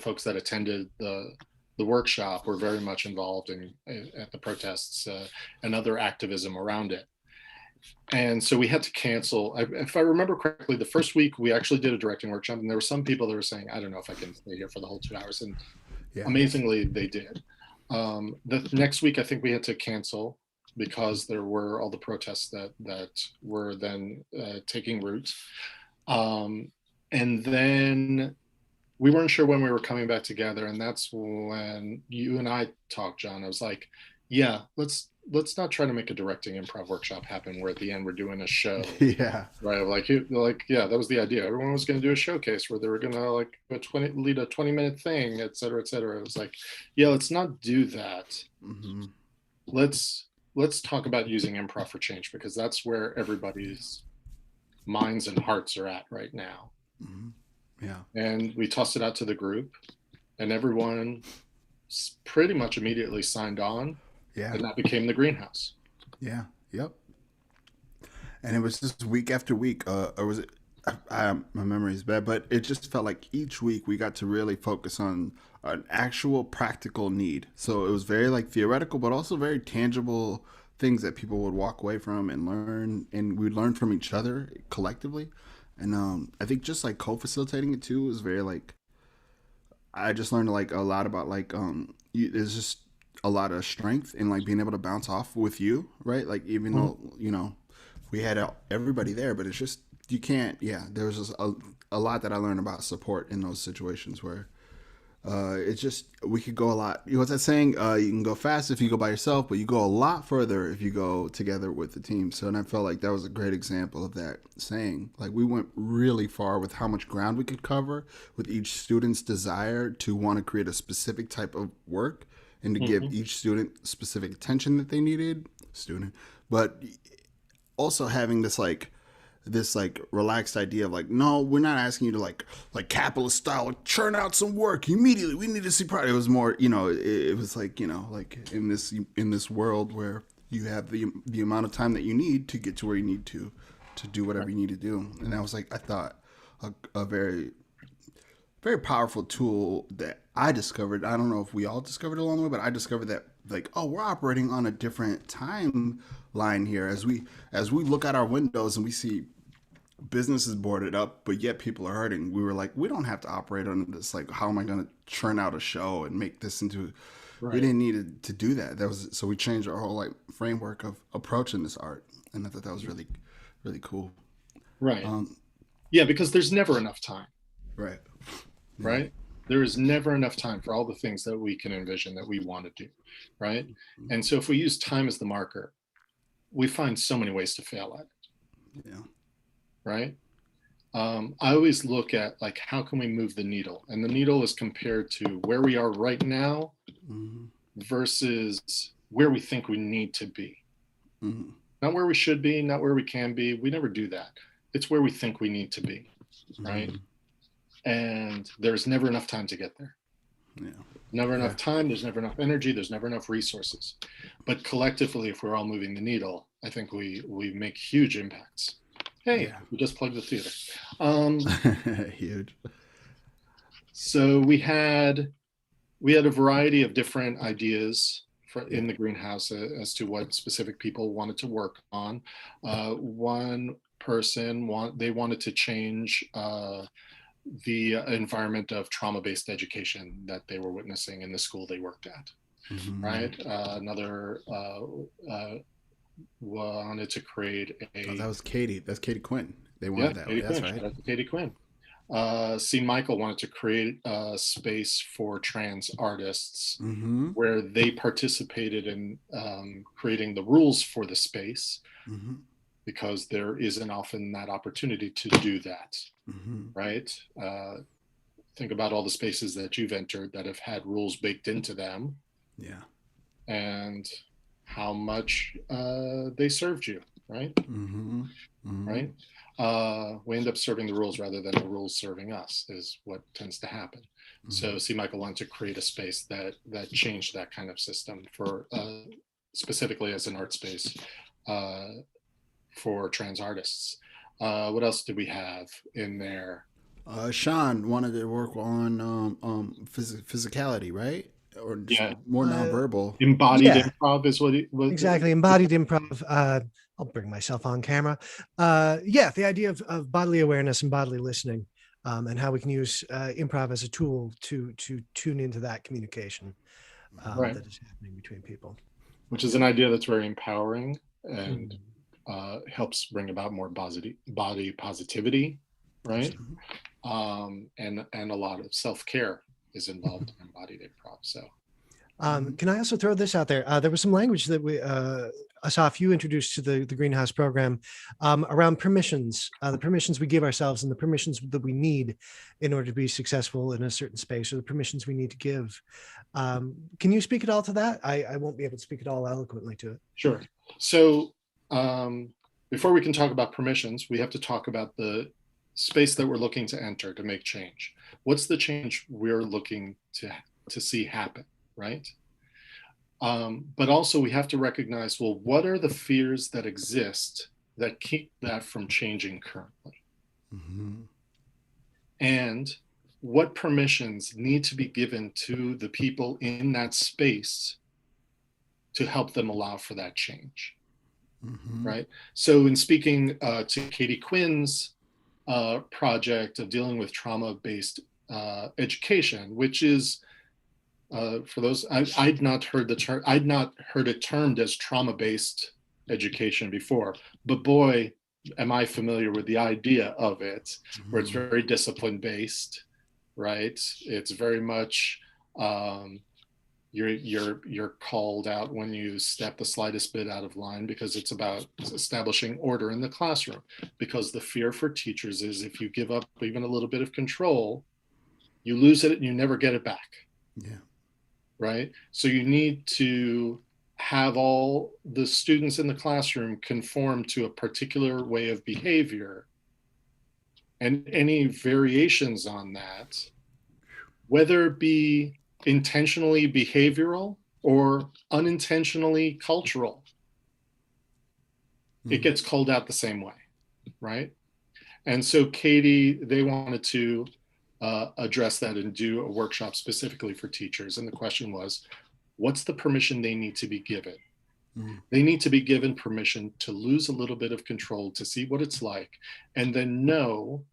folks that attended the workshop were very much involved at the protests and other activism around it. And so we had to cancel. If I remember correctly, the first week we actually did a directing workshop, and there were some people that were saying, I don't know if I can stay here for the whole 2 hours. And amazingly, they did. The next week, I think we had to cancel because there were all the protests that were then taking root. And then we weren't sure when we were coming back together. And that's when you and I talked, John. I was like, yeah, let's not try to make a directing improv workshop happen where at the end we're doing a show. Yeah. Right. Yeah, that was the idea. Everyone was going to do a showcase where they were going to lead a 20-minute thing, et cetera, et cetera. It was like, yeah, let's not do that. Mm-hmm. Let's talk about using improv for change, because that's where everybody's minds and hearts are at right now. Mm-hmm. Yeah. And we tossed it out to the group, and everyone pretty much immediately signed on. Yeah. And that became the greenhouse. Yeah. Yep. And it was just week after week, or was it? My memory is bad, but it just felt like each week we got to really focus on an actual practical need. So it was very like theoretical, but also very tangible things that people would walk away from and learn, and we'd learn from each other collectively. And I think just like co-facilitating it too was very like, I just learned like a lot about like there's just a lot of strength in like being able to bounce off with you, right? Like even though we had everybody there, but it's just you can't. Yeah, there was just a lot that I learned about support in those situations where it's just we could go a lot. You know what's that saying? You can go fast if you go by yourself, but you go a lot further if you go together with the team. So, and I felt like that was a great example of that saying. Like we went really far with how much ground we could cover with each student's desire to want to create a specific type of work and to give Mhm. each student specific attention that they needed. Student, but also having this like relaxed idea of like, no, we're not asking you to like capitalist style churn out some work immediately. We need to see product. It was more, it was like, like in this world where you have the amount of time that you need to get to where you need to do whatever you need to do. And that was like, I thought a very very powerful tool that I discovered. I don't know if we all discovered along the way, but I discovered that like, oh, we're operating on a different timeline here as we look out our windows and we see businesses boarded up, but yet people are hurting. We were like, we don't have to operate on this. Like, how am I going to churn out a show and make this into? We Right. didn't need to do that. That was so we changed our whole like framework of approaching this art, and I thought that was really, really cool. Right. Um, Yeah, because there's never enough time, right. Yeah. right? There is never enough time for all the things that we can envision that we want to do, right? And so if we use time as the marker, we find so many ways to fail at it, Yeah. right? I always look at like how can we move the needle, and the needle is compared to where we are right now Mm-hmm. versus where we think we need to be. Mm-hmm. Not where we should be, not where we can be. We never do that. It's where we think we need to be, right? Mm-hmm. And there's never enough time to get there. Yeah. Never Yeah. enough time, there's never enough energy, there's never enough resources. But collectively, if we're all moving the needle, I think we make huge impacts. Hey, Yeah. we just plugged the theater. Um, Huge. so we had a variety of different ideas in the greenhouse as to what specific people wanted to work on. One person they wanted to change the environment of trauma-based education that they were witnessing in the school they worked at. Mm-hmm. Right. Another wanted to create Oh, a that was Katie. That's Katie Quinn. They yeah, wanted that. Katie That's Quinn. right. Shout out to Katie Quinn. C. Michael wanted to create a space for trans artists Mm-hmm. where they participated in creating the rules for the space Mm-hmm. because there isn't often that opportunity to do that, Mm-hmm. right? Think about all the spaces that you've entered that have had rules baked into them Yeah. and how much they served you, right? Mm-hmm. Mm-hmm. Right? We end up serving the rules rather than the rules serving us is what tends to happen. Mm-hmm. So C. Michael wanted to create a space that changed that kind of system for specifically as an art space for trans artists. What else did we have in there? Sean wanted to work on physicality, right? Or just Yeah, more nonverbal. embodied Yeah. improv is what it was. Exactly. Embodied improv. I'll bring myself on camera. Yeah, the idea of bodily awareness and bodily listening, and how we can use improv as a tool to tune into that communication Right. that is happening between people. Which is an idea that's very empowering and helps bring about more body positivity, right? And a lot of self-care is involved in embodied improv. So Can I also throw this out there? There was some language that Asaf, you introduced to the Greenhouse program around permissions, the permissions we give ourselves and the permissions that we need in order to be successful in a certain space, or the permissions we need to give. Can you speak at all to that? I won't be able to speak at all eloquently to it. sure. So before we can talk about permissions, we have to talk about the space that we're looking to enter to make change. What's the change we're looking to see happen, right? But also we have to recognize, well, what are the fears that exist that keep that from changing currently? Mm-hmm. And what permissions need to be given to the people in that space to help them allow for that change, Mm-hmm. right? So in speaking to Katie Quinn's project of dealing with trauma-based education, which is for those I'd not heard the term, I'd not heard it termed as trauma-based education before, but boy, am I familiar with the idea of it, where it's Mhm. very discipline based, right? It's very much you're called out when you step the slightest bit out of line, because it's about establishing order in the classroom. Because the fear for teachers is if you give up even a little bit of control, you lose it and you never get it back, Yeah. right? So you need to have all the students in the classroom conform to a particular way of behavior, and any variations on that, whether it be intentionally behavioral or unintentionally cultural, it Mhm. gets called out the same way, right? And so Katie, they wanted to address that and do a workshop specifically for teachers. And the question was, what's the permission they need to be given? Mhm. They need to be given permission to lose a little bit of control, to see what it's like, and then know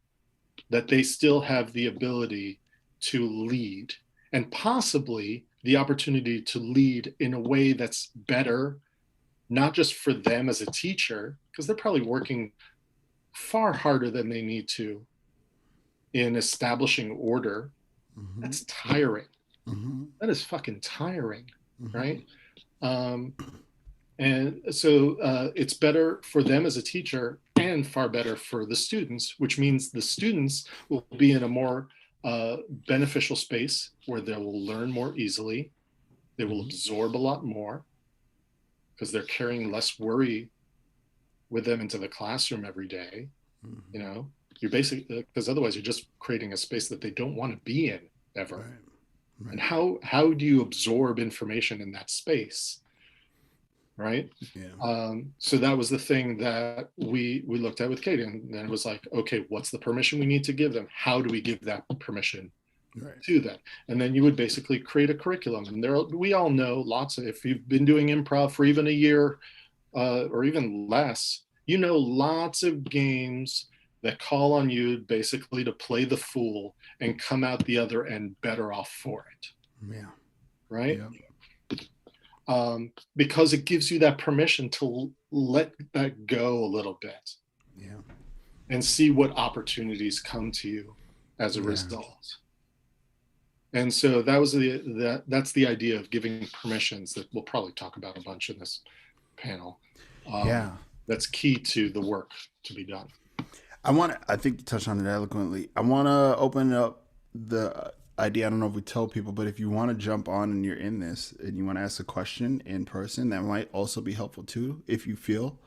that they still have the ability to lead, and possibly the opportunity to lead in a way that's better, not just for them as a teacher, because they're probably working far harder than they need to in establishing order. Mhm. That's tiring. Mhm. That is fucking tiring, Mhm. right? Um, and so it's better for them as a teacher and far better for the students, which means the students will be in a more beneficial space where they will learn more easily. They will Mhm. absorb a lot more because they're carrying less worry with them into the classroom every day. You Mhm. know, you're basically, because otherwise you're just creating a space that they don't want to be in ever. Right. And Right. how do you absorb information in that space, right? Yeah. So that was the thing that we looked at with Katie, and then it was like, okay, what's the permission we need to give them? How do we give that permission Right. to them? And then you would basically create a curriculum. And there, we all know lots of, if you've been doing improv for even a year or even less, you know, lots of games that call on you basically to play the fool and come out the other end better off for it, Yeah. right? Yeah. Because it gives you that permission to let that go a little bit Yeah. and see what opportunities come to you as a Yeah. result. And so that was that's the idea of giving permissions that we'll probably talk about a bunch in this panel. Yeah. That's key to the work to be done. I think you touched on it eloquently. I want to open up the idea. I don't know if we tell people, but if you want to jump on and you're in this and you want to ask a question in person, that might also be helpful too. If you feel,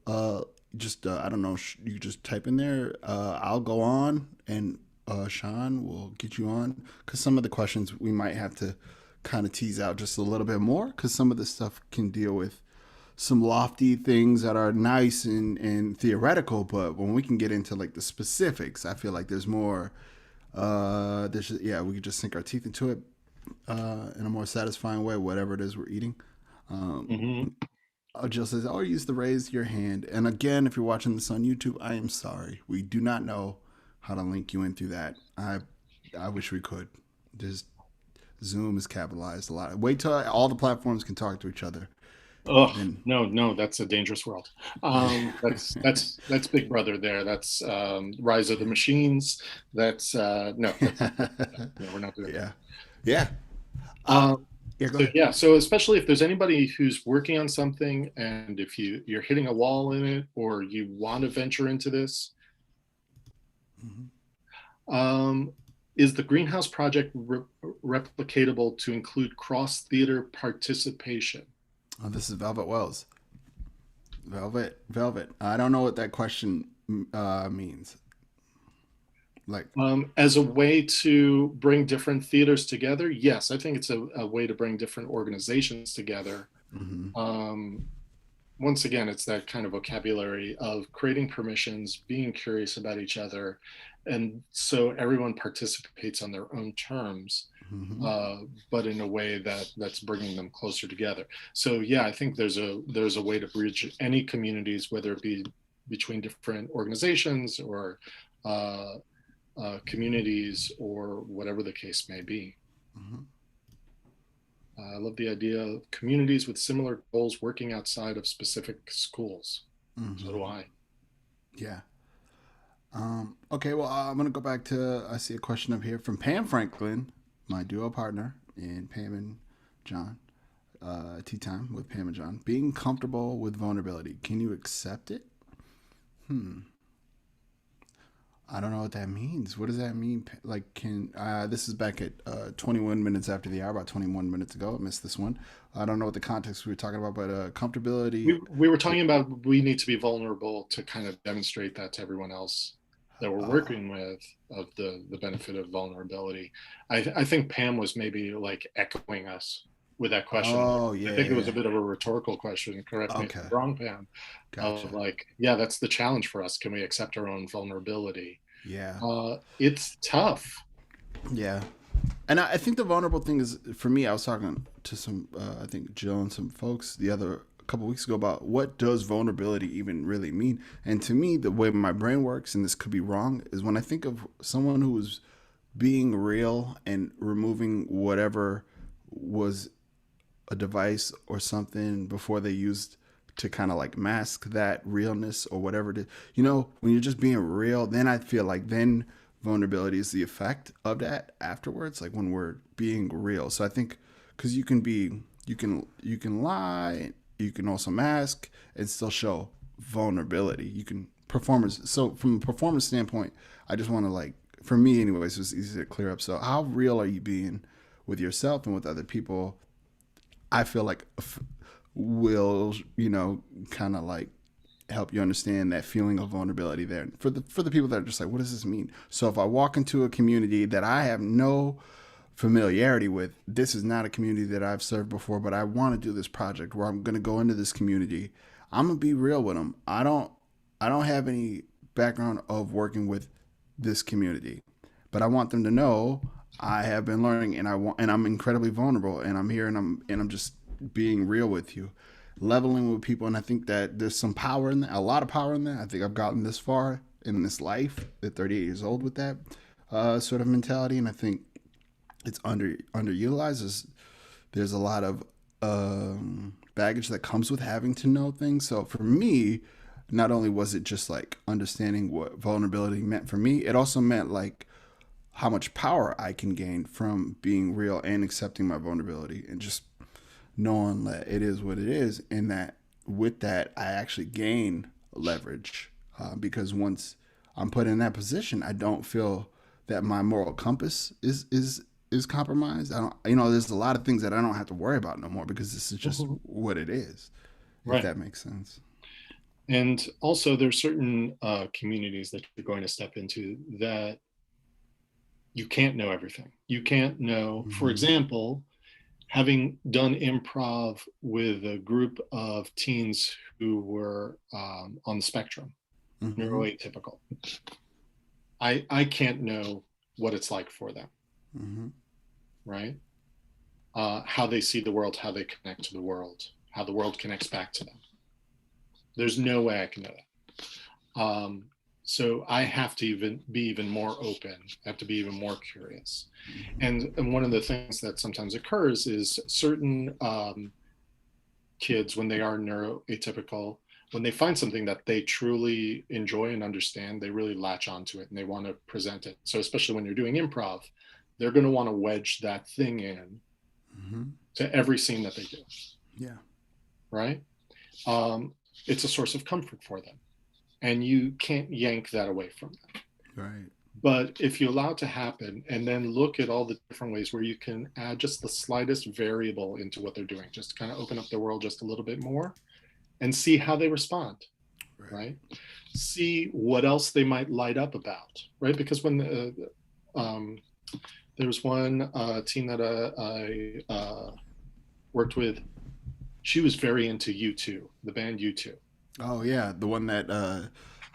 uh, I don't know, you just type in there. I'll go on and Sean will get you on because some of the questions we might have to kind of tease out just a little bit more because some of the stuff can deal with some lofty things that are nice and theoretical, but when we can get into like the specifics, I feel like there's more. We could just sink our teeth into it in a more satisfying way, whatever it is we're eating. Um, Mm-hmm. Jill says, "Oh, use the raise your hand." And again, if you're watching this on YouTube, I am sorry, we do not know how to link you in through that. I wish we could. Just Zoom is capitalized a lot. Wait till all the platforms can talk to each other. Oh Then no, no, that's a dangerous world. That's Big Brother there. That's Rise of the Machines. That's no, that's no, we're not doing that. yeah, yeah. Uh, Um, yeah, go so ahead. yeah, so especially if there's anybody who's working on something, and if you're hitting a wall in it, or you want to venture into this, Mhm. um, is the Greenhouse Project replicatable to include cross theater participation? Oh, this is Velvet Wells. Velvet. I don't know what that question means. Like, As a way to bring different theaters together, yes, I think it's a way to bring different organizations together. mm-hmm, Um, Once again, it's that kind of vocabulary of creating permissions, being curious about each other, and so everyone participates on their own terms, mm-hmm, uh, but in a way that's bringing them closer together. So yeah, I think there's a way to bridge any communities, whether it be between different organizations or uh, communities or whatever the case may be. mm-hmm, I love the idea of communities with similar goals working outside of specific schools. So mm-hmm. do I. Yeah. Okay, well, I'm going to go back to, I see a question up here from Pam Franklin, my duo partner in Pam and John, Tea Time with Pam and John. Being comfortable with vulnerability. Can you accept it? I don't know what that means. What does that mean? Like, this is back at 21 minutes after the hour, about 21 minutes ago. I missed this one. I don't know what the context we were talking about, but comfortability. We were talking about we need to be vulnerable to kind of demonstrate that to everyone else that we're Oh, working with of the benefit of vulnerability. I think Pam was maybe like echoing us with that question. oh, I yeah, think it was a yeah. bit of a rhetorical question. Correct me if Okay, I'm wrong, Pam. Of gotcha. like, yeah, that's the challenge for us. Can we accept our own vulnerability? Yeah, It's tough. yeah. And I think the vulnerable thing is for me. I was talking to some, I think Jill and some folks a couple weeks ago about what does vulnerability even really mean. And to me, the way my brain works, and this could be wrong, is when I think of someone who is being real and removing whatever was a device or something before they used to kind of like mask that realness or whatever it is. When you're just being real, then I feel like then vulnerability is the effect of that afterwards, like when we're being real. So I think because you can lie, you can also mask and still show vulnerability. You can performance. So from a performance standpoint, I just want to like for me anyways, it's easy to clear up. So how real are you being with yourself and with other people? I feel like will kind of like help you understand that feeling of vulnerability there for the people that are just like, what does this mean? So if I walk into a community that I have no familiarity with, this is not a community that I've served before, but I want to do this project where I'm going to go into this community. I'm gonna be real with them. I don't have any background of working with this community, but I want them to know I have been learning, and I'm incredibly vulnerable, and I'm here, and I'm just being real with you, leveling with people. And I think that there's some power in that, a lot of power in that. I think I've gotten this far in this life at 38 years old with that sort of mentality, and I think it's underutilized. There's a lot of baggage that comes with having to know things. So for me, not only was it just like understanding what vulnerability meant for me, it also meant like how much power I can gain from being real and accepting my vulnerability and just knowing that it is what it is, and that with that I actually gain leverage because once I'm put in that position, I don't feel that my moral compass is compromised. I don't, there's a lot of things that I don't have to worry about no more because this is just Mhm. what it is, if Right. that makes sense. And also, there's certain communities that you're going to step into that you can't know everything. You can't know, for Mm-hmm. example, having done improv with a group of teens who were on the spectrum, Mm-hmm. neuroatypical, I can't know what it's like for them, Mm-hmm. right? How they see the world, how they connect to the world, how the world connects back to them. There's no way I can know that. So I have to even be even more open. I have to be even more curious. And one of the things that sometimes occurs is certain kids, when they are neuroatypical, when they find something that they truly enjoy and understand, they really latch onto it and they want to present it. So especially when you're doing improv, they're going to want to wedge that thing in Mm-hmm. to every scene that they do, Yeah. right? Um, it's a source of comfort for them, and you can't yank that away from them. Right. But if you allow it to happen and then look at all the different ways where you can add just the slightest variable into what they're doing, just to kind of open up their world just a little bit more and see how they respond, Right. right? See what else they might light up about, right? Because when there was one team that I worked with, she was very into U2, the band U2. Oh yeah, the one that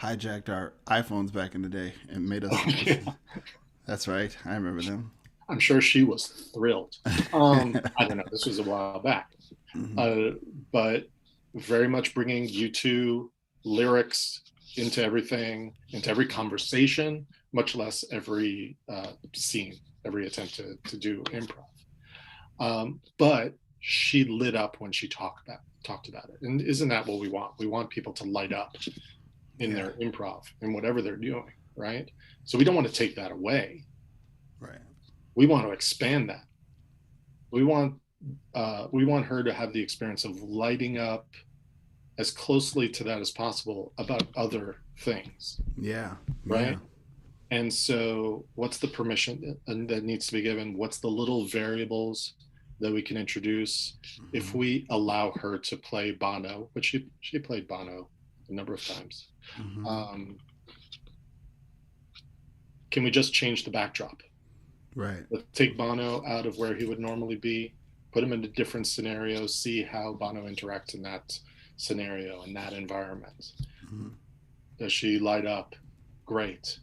hijacked our iPhones back in the day and made us listen. That's right. I remember them. I'm sure she was thrilled. I don't know. This was a while back, Hmm. uh, but very much bringing U2 lyrics into everything, into every conversation, much less every scene, every attempt to do improv. But she lit up when she talked about it, and isn't that what we want? We want people to light up in their improv and whatever they're doing, right? So we don't want to take that away. Right. We want to expand that. We want her to have the experience of lighting up as closely to that as possible about other things. Yeah. Right. And so what's the permission that needs to be given? What's the little variables that we can introduce if we allow her to play Bono, which she played Bono a number of times. Can we just change the backdrop? Right. Let's take Bono out of where he would normally be, put him into different scenarios, see how Bono interacts in that scenario, in that environment. Does she light up? Great.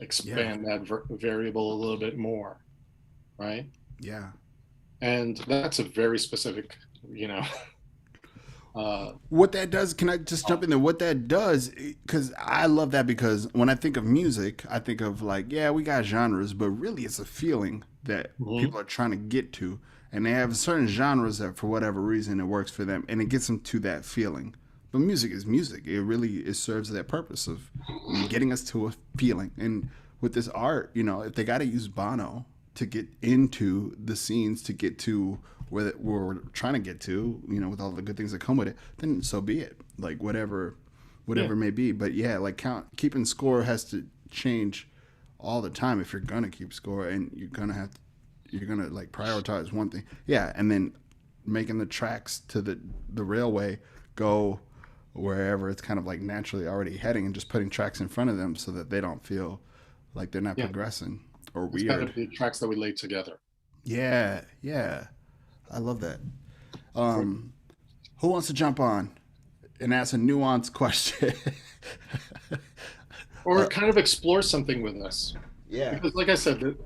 Expand that variable a little bit more, right? Yeah. And that's a very specific, what that does, can I just jump in there? What that does, because I love that, because when I think of music, I think of like, yeah, we got genres, but really it's a feeling that people are trying to get to. And they have certain genres that for whatever reason it works for them and it gets them to that feeling. But music is music. It serves that purpose of getting us to a feeling. And with this art, if they got to use Bono to get into the scenes, to get to where we're trying to get to, with all the good things that come with it, then so be it. Like whatever it may be. But yeah, like keeping score has to change all the time if you're gonna keep score, and you're gonna like prioritize one thing. Yeah, and then making the tracks to the railway go wherever it's kind of like naturally already heading, and just putting tracks in front of them so that they don't feel like they're not progressing or weird. It's kind of the tracks that we lay together. Yeah. I love that. Who wants to jump on and ask a nuanced question? Or kind of explore something with us. Yeah. Because like I said,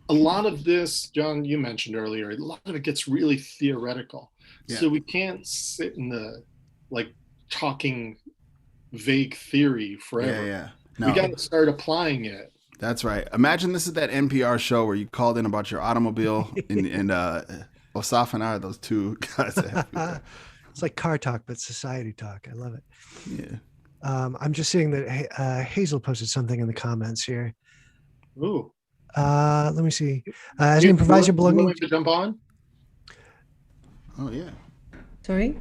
a lot of this, John, you mentioned earlier, a lot of it gets really theoretical. Yeah. So we can't sit in the talking vague theory forever. Yeah. No. We got to start applying it. That's right. Imagine this is that NPR show where you called in about your automobile and Osaf and I are those two guys. It's like car talk, but society talk. I love it. Yeah. I'm just seeing that Hazel posted something in the comments here. Ooh. Let me see. As an improviser belonging to jump on. Oh yeah. Sorry.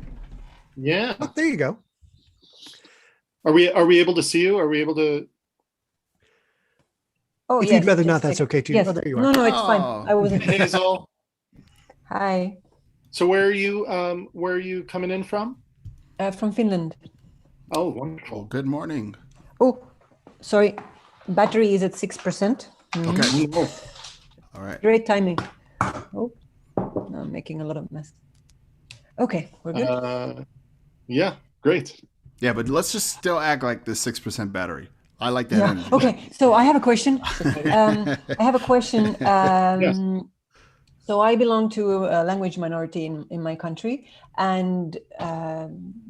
Yeah. Oh, there you go. Are we able to see you? Are we able to? Oh, if yes, you'd rather not, that's okay too. Yes. Oh, there you are. No, it's fine. I wasn't. Hazel. Hi. So where are you coming in from? From Finland. Oh, wonderful. Well, good morning. Oh, sorry. Battery is at 6%. Okay. All right. Great timing. Oh, no, I'm making a lot of mess. Okay, we're good. Yeah, great. Yeah, but let's just still act like the 6% battery. I like that. Yeah. Okay, so I have a question. Yes. So I belong to a language minority in my country, and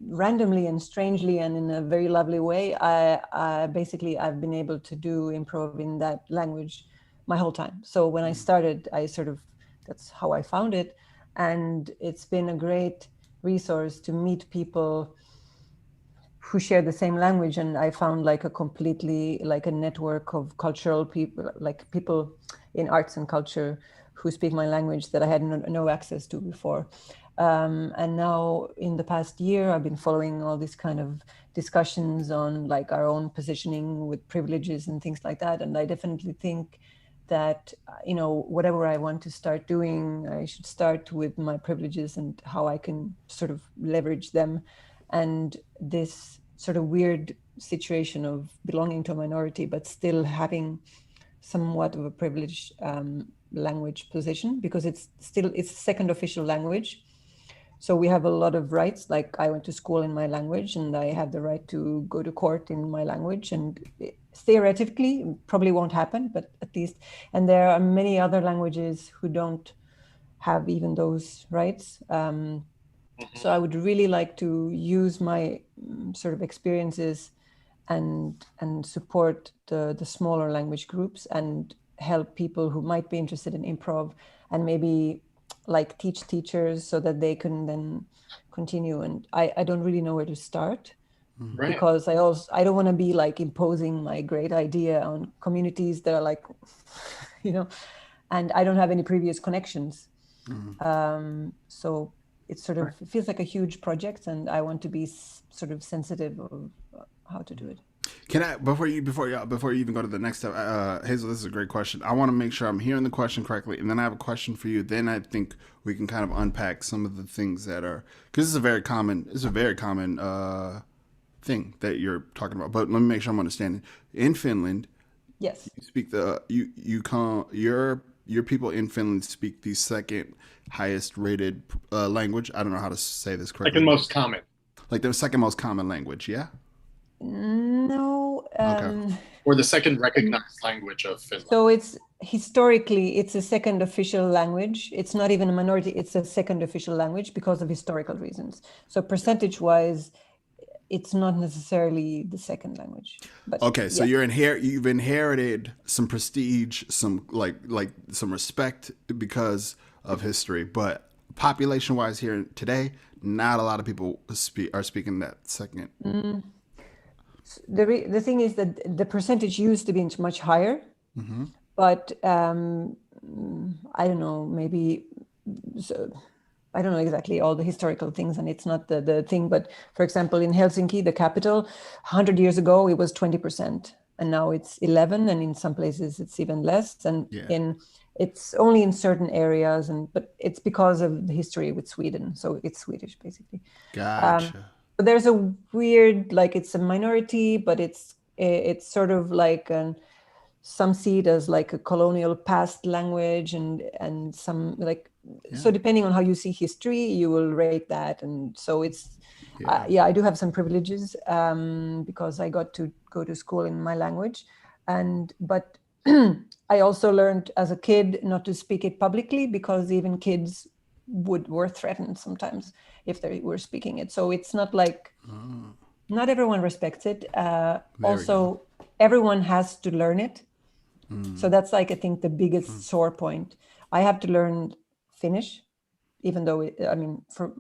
randomly and strangely and in a very lovely way, I've been able to do improv in that language my whole time. So when I started, that's how I found it. And it's been a great resource to meet people who share the same language. And I found a network of cultural people, like people in arts and culture who speak my language that I had no access to before. And now in the past year, I've been following all these kind of discussions on our own positioning with privileges and things like that. And I definitely think that, whatever I want to start doing, I should start with my privileges and how I can sort of leverage them. And this sort of weird situation of belonging to a minority, but still having somewhat of a privileged language position, because it's second official language. So we have a lot of rights, like I went to school in my language and I have the right to go to court in my language, and theoretically probably won't happen, but at least, and there are many other languages who don't have even those rights. So I would really like to use my sort of experiences and support the smaller language groups and help people who might be interested in improv, and maybe teach teachers so that they can then continue. And I don't really know where to start. Right. because I don't want to be like imposing my great idea on communities that are like, and I don't have any previous connections. So it it feels like a huge project, and I want to be sort of sensitive of how to do it. Can I before you even go to the next step, Hazel? This is a great question. I want to make sure I'm hearing the question correctly, and then I have a question for you. Then I think we can kind of unpack some of the things that are, because it's a very common thing that you're talking about. But let me make sure I'm understanding. In Finland, Yes. you speak your people in Finland speak the second highest rated language. I don't know how to say this correctly. Second most common. Like the second most common language, yeah? No. Okay. Or the second recognized language of Finland. So it's historically, it's a second official language. It's not even a minority, it's a second official language because of historical reasons. So percentage-wise, it's not necessarily the second language. But okay, so yeah. you've inherited some prestige, some like some respect because of history, but population-wise here today, not a lot of people are speaking that second. The thing is that the percentage used to be much higher, but I don't know, maybe, so I don't know exactly all the historical things, and it's not the thing, but for example, in Helsinki, the capital, 100 years ago, it was 20%, and now it's 11, and in some places it's even less, and it's only in certain areas, but it's because of the history with Sweden, so it's Swedish, basically. Gotcha. But there's a weird, like, it's a minority, but it's sort of like some see it as like a colonial past language, and some like, so depending on how you see history, you will rate that. And so it's, I do have some privileges because I got to go to school in my language, but I also learned as a kid not to speak it publicly, because even kids were threatened sometimes if they were speaking it. So it's not like, not everyone respects it. Also, everyone has to learn it. So that's like, I think, the biggest sore point. I have to learn Finnish, even though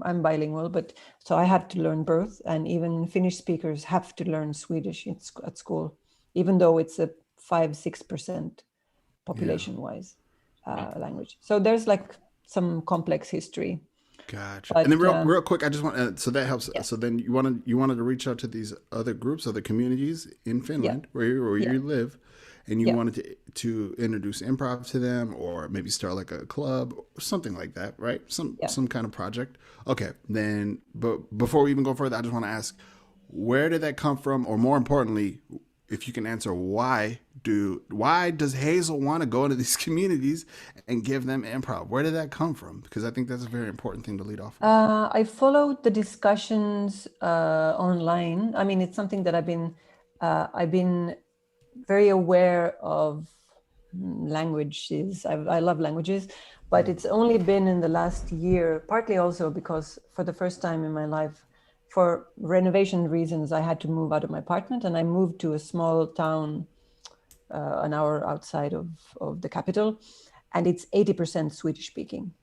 I'm bilingual, but so I had to learn both. And even Finnish speakers have to learn Swedish at school, even though it's a 5-6% population-wise language. So there's like some complex history. Gotcha. But, and then real quick, I just want so that helps. Yeah. So then you wanted to reach out to these other groups, other communities in Finland where you live, and you wanted to introduce improv to them, or maybe start like a club or something like that, right? Some kind of project. Okay. Then, but before we even go further, I just want to ask, where did that come from, or more importantly, if you can answer, why does Hazel want to go into these communities and give them improv? Where did that come from? Because I think that's a very important thing to lead off with. I followed the discussions online. I mean, it's something that I've been very aware of languages. I love languages, but it's only been in the last year, partly also because for the first time in my life, for renovation reasons, I had to move out of my apartment, and I moved to a small town an hour outside of the capital, and it's 80% Swedish speaking.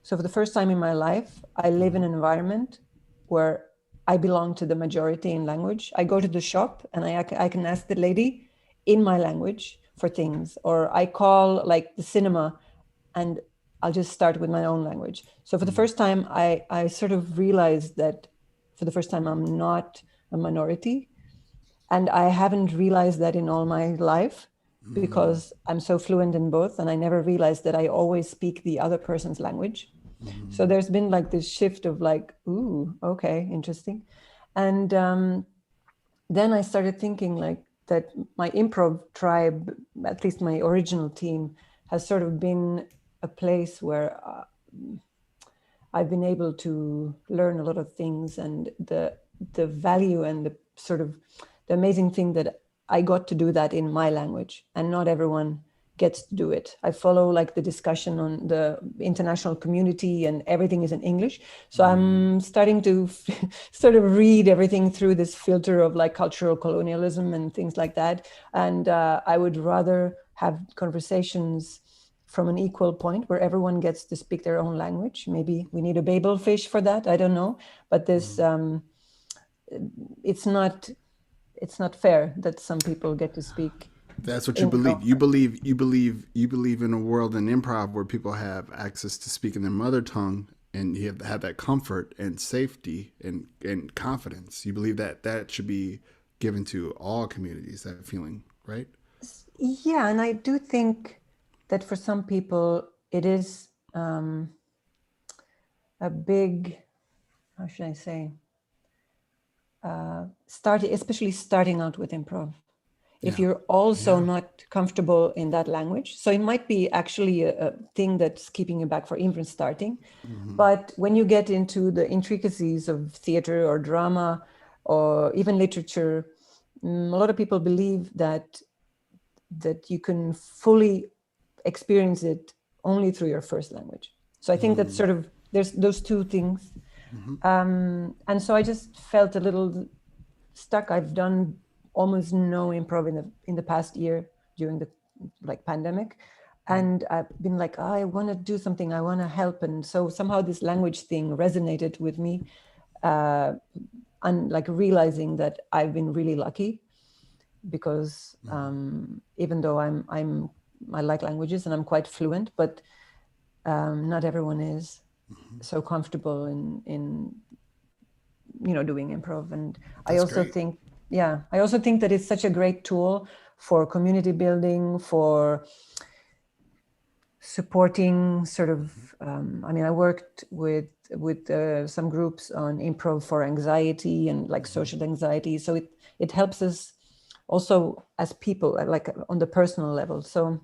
So for the first time in my life, I live in an environment where I belong to the majority in language. I go to the shop and I can ask the lady in my language for things, or I call like the cinema and I'll just start with my own language. So for the first time, I sort of realized that for the first time, I'm not a minority. And I haven't realized that in all my life, because I'm so fluent in both. And I never realized that I always speak the other person's language. So there's been like this shift of like, ooh, okay, interesting. And then I started thinking like that my improv tribe, at least my original team, has sort of been a place where I've been able to learn a lot of things, and the value and the sort of the amazing thing that I got to do that in my language, and not everyone gets to do it. I follow like the discussion on the international community, and everything is in English. So I'm starting to sort of read everything through this filter of like cultural colonialism and things like that. And I would rather have conversations from an equal point where everyone gets to speak their own language. Maybe we need a Babel fish for that, I don't know. But this it's not fair that some people get to speak. That's what you believe. You believe in a world in improv where people have access to speak in their mother tongue, and you have that comfort and safety and confidence. You believe that that should be given to all communities. That feeling, right? Yeah, and I do think that for some people it is a big, how should I say, especially starting out with improv. If you're also not comfortable in that language, so it might be actually a thing that's keeping you back for even starting. But when you get into the intricacies of theater or drama or even literature, a lot of people believe that you can fully experience it only through your first language. So I think that's sort of, there's those two things. And so I just felt a little stuck. I've done almost no improv in the past year during the pandemic. And I've been like, I want to do something, I want to help. And so somehow this language thing resonated with me. And realizing that I've been really lucky because even though I like languages and I'm quite fluent, but not everyone is so comfortable in doing improv. And I also think that it's such a great tool for community building, for supporting sort of, I worked with some groups on improv for anxiety and social anxiety. So it helps us also as people, on the personal level. So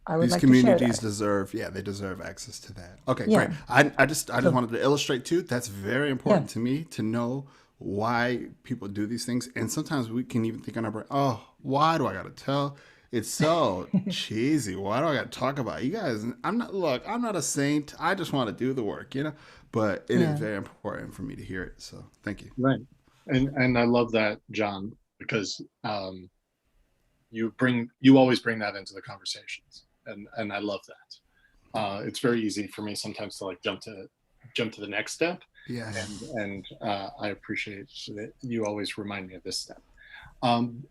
I would These like communities to share that. they deserve access to that. Okay, great. I just wanted to illustrate too. That's very important to me to know why people do these things. And sometimes we can even think on our brain, oh, why do I got to tell? It's so cheesy. Why do I got to talk about it? You guys? I'm not a saint. I just want to do the work, But it is very important for me to hear it. So thank you. Right. And I love that, John, because you always bring that into the conversations. And I love that. It's very easy for me sometimes to jump to the next step. Yeah. And I appreciate that you always remind me of this step.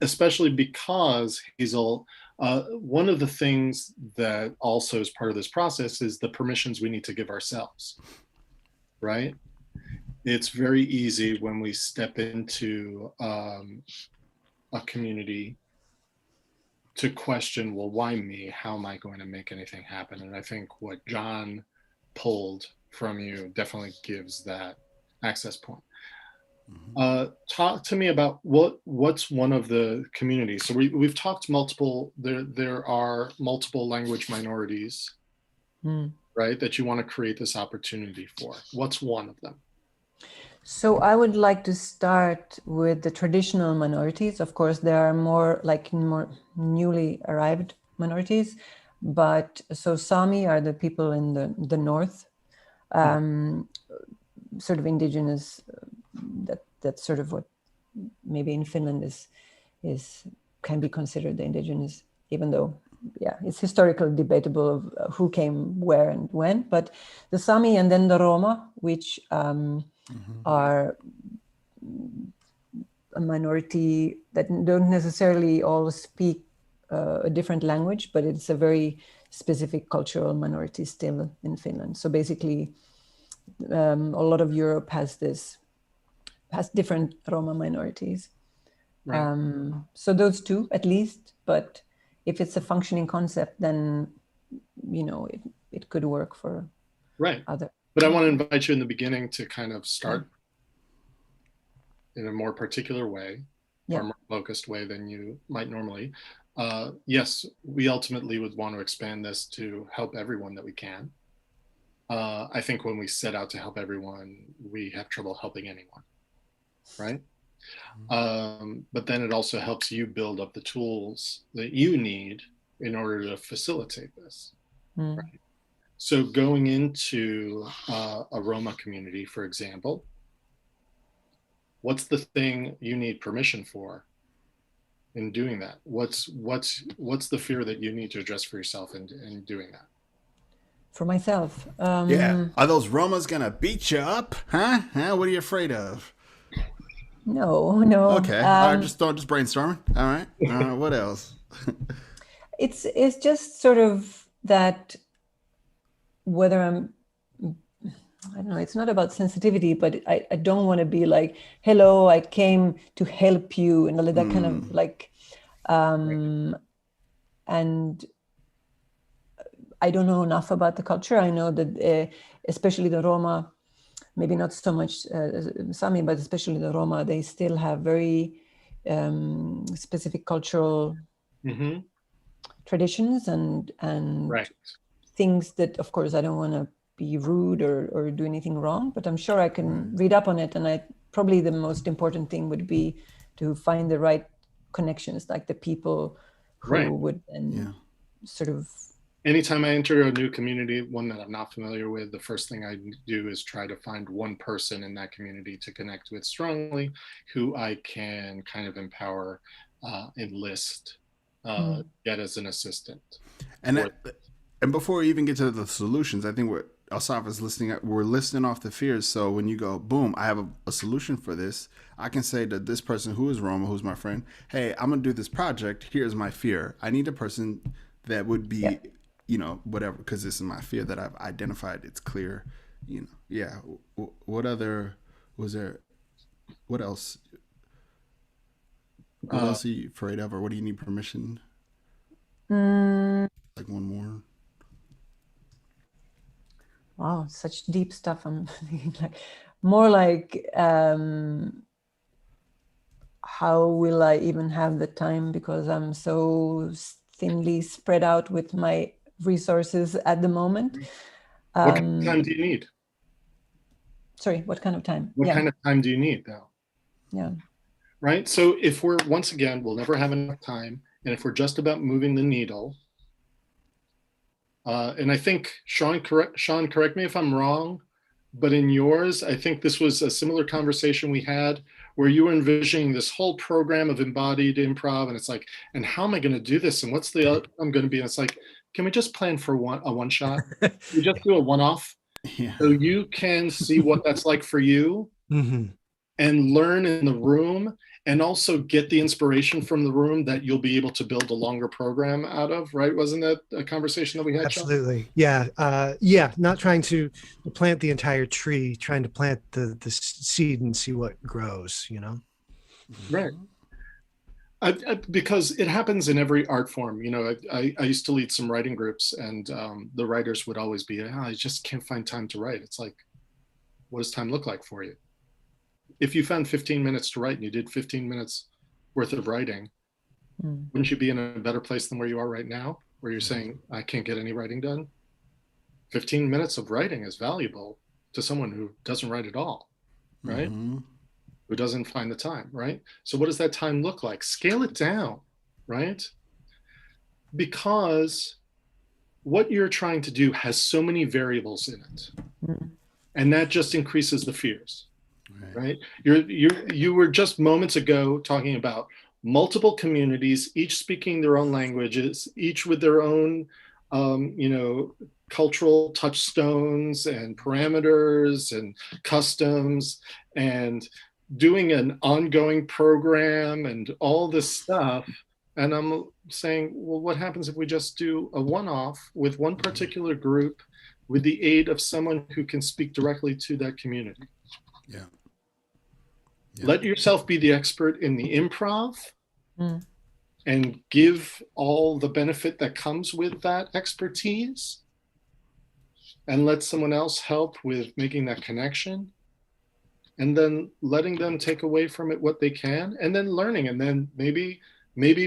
Especially because, Hazel, one of the things that also is part of this process is the permissions we need to give ourselves, right? It's very easy when we step into a community to question, well, why me? How am I going to make anything happen? And I think what John pulled from you definitely gives that access point. Talk to me about what's one of the communities. So we've talked multiple. There are multiple language minorities, right? That you want to create this opportunity for. What's one of them? So I would like to start with the traditional minorities. Of course, there are more newly arrived minorities, but so Sami are the people in the north, sort of indigenous. That's sort of what maybe in Finland is can be considered the indigenous, even though it's historically debatable of who came where and when. But the Sami and then the Roma, which are a minority that don't necessarily all speak a different language, but it's a very specific cultural minority still in Finland. So basically, a lot of Europe has different Roma minorities. Right. So those two at least, but if it's a functioning concept, then it could work for other. But I want to invite you in the beginning to kind of start in a more particular way, or more focused way than you might normally. Yes, we ultimately would want to expand this to help everyone that we can. I think when we set out to help everyone, we have trouble helping anyone, right? But then it also helps you build up the tools that you need in order to facilitate this, right? So going into a Roma community, for example, what's the thing you need permission for in doing that? What's the fear that you need to address for yourself in doing that? For myself, are those Romas gonna beat you up? Huh? What are you afraid of? No. Okay. All right. Just brainstorming. All right. What else? It's just sort of that, whether I don't know, it's not about sensitivity, but I don't want to be like, hello, I came to help you, and all that kind of like, and I don't know enough about the culture. I know that especially the Roma, maybe not so much Sami, but especially the Roma, they still have very specific cultural traditions and Right. things that, of course, I don't want to be rude or do anything wrong, but I'm sure I can read up on it. And probably the most important thing would be to find the right connections, like the people who would then sort of. Anytime I enter a new community, one that I'm not familiar with, the first thing I do is try to find one person in that community to connect with strongly, who I can kind of empower, enlist, get as an assistant. And before we even get to the solutions, I think what Asaf is listening at, we're listing off the fears. So when you go, boom, I have a solution for this, I can say to this person who is Roma, who's my friend, hey, I'm going to do this project. Here's my fear. I need a person that would be, whatever, because this is my fear that I've identified. It's clear, Yeah. What other, was there, what else? What else are you afraid of, or what do you need permission? Like one more. Wow, such deep stuff. I'm thinking like more like how will I even have the time, because I'm so thinly spread out with my resources at the moment. What kind of time do you need? Sorry, what kind of time? What kind of time do you need now? Yeah. Right. So if we're, once again, we'll never have enough time. And if we're just about moving the needle, and I think Sean, correct me if I'm wrong, but in yours, I think this was a similar conversation we had where you were envisioning this whole program of embodied improv, and it's like, and how am I going to do this? And what's the outcome going to be? And it's like, can we just plan for a one shot? We just do a one-off, so you can see what that's like for you, and learn in the room, and also get the inspiration from the room that you'll be able to build a longer program out of, right? Wasn't that a conversation that we had? Absolutely. Sean? Yeah. Not trying to plant the entire tree, trying to plant the seed and see what grows, Right. Because it happens in every art form. I used to lead some writing groups, and the writers would always be, I just can't find time to write. It's like, what does time look like for you? If you found 15 minutes to write and you did 15 minutes worth of writing, wouldn't you be in a better place than where you are right now, where you're saying, I can't get any writing done? 15 minutes of writing is valuable to someone who doesn't write at all, right? Who doesn't find the time, right? So what does that time look like? Scale it down, right? Because what you're trying to do has so many variables in it. And that just increases the fears. Right. You were just moments ago talking about multiple communities, each speaking their own languages, each with their own, cultural touchstones and parameters and customs, and doing an ongoing program and all this stuff. And I'm saying, well, what happens if we just do a one-off with one particular group with the aid of someone who can speak directly to that community? Yeah. Let yourself be the expert in the improv, and give all the benefit that comes with that expertise, and let someone else help with making that connection, and then letting them take away from it what they can, and then learning. And then maybe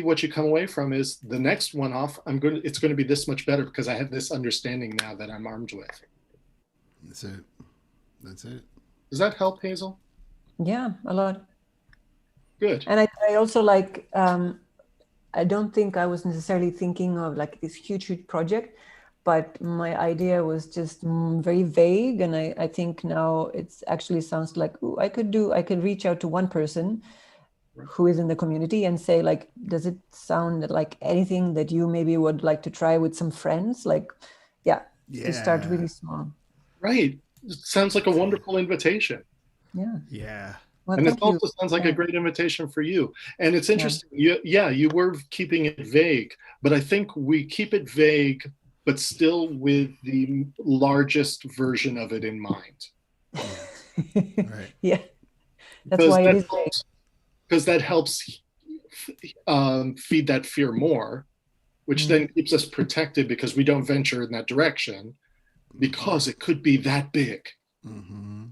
what you come away from is the next one off, it's going to be this much better because I have this understanding now that I'm armed with. That's it. Does that help, Hazel? Yeah, a lot. Good. And I also like, I don't think I was necessarily thinking of like this huge project, but my idea was just very vague. And I think now it's actually sounds like, ooh, I could reach out to one person who is in the community and say, like, does it sound like anything that you maybe would like to try with some friends? Like, to start really small. Right. It sounds like a wonderful invitation. Yeah. Yeah. Well, And it thank you. also sounds like a Yeah. great invitation for you. And it's Yeah. interesting. You were keeping it vague, but I think we keep it vague, but still with the largest version of it in mind. Right. Yeah, that's why it is vague. Because that helps feed that fear more, which then keeps us protected because we don't venture in that direction because it could be that big. Mm-hmm.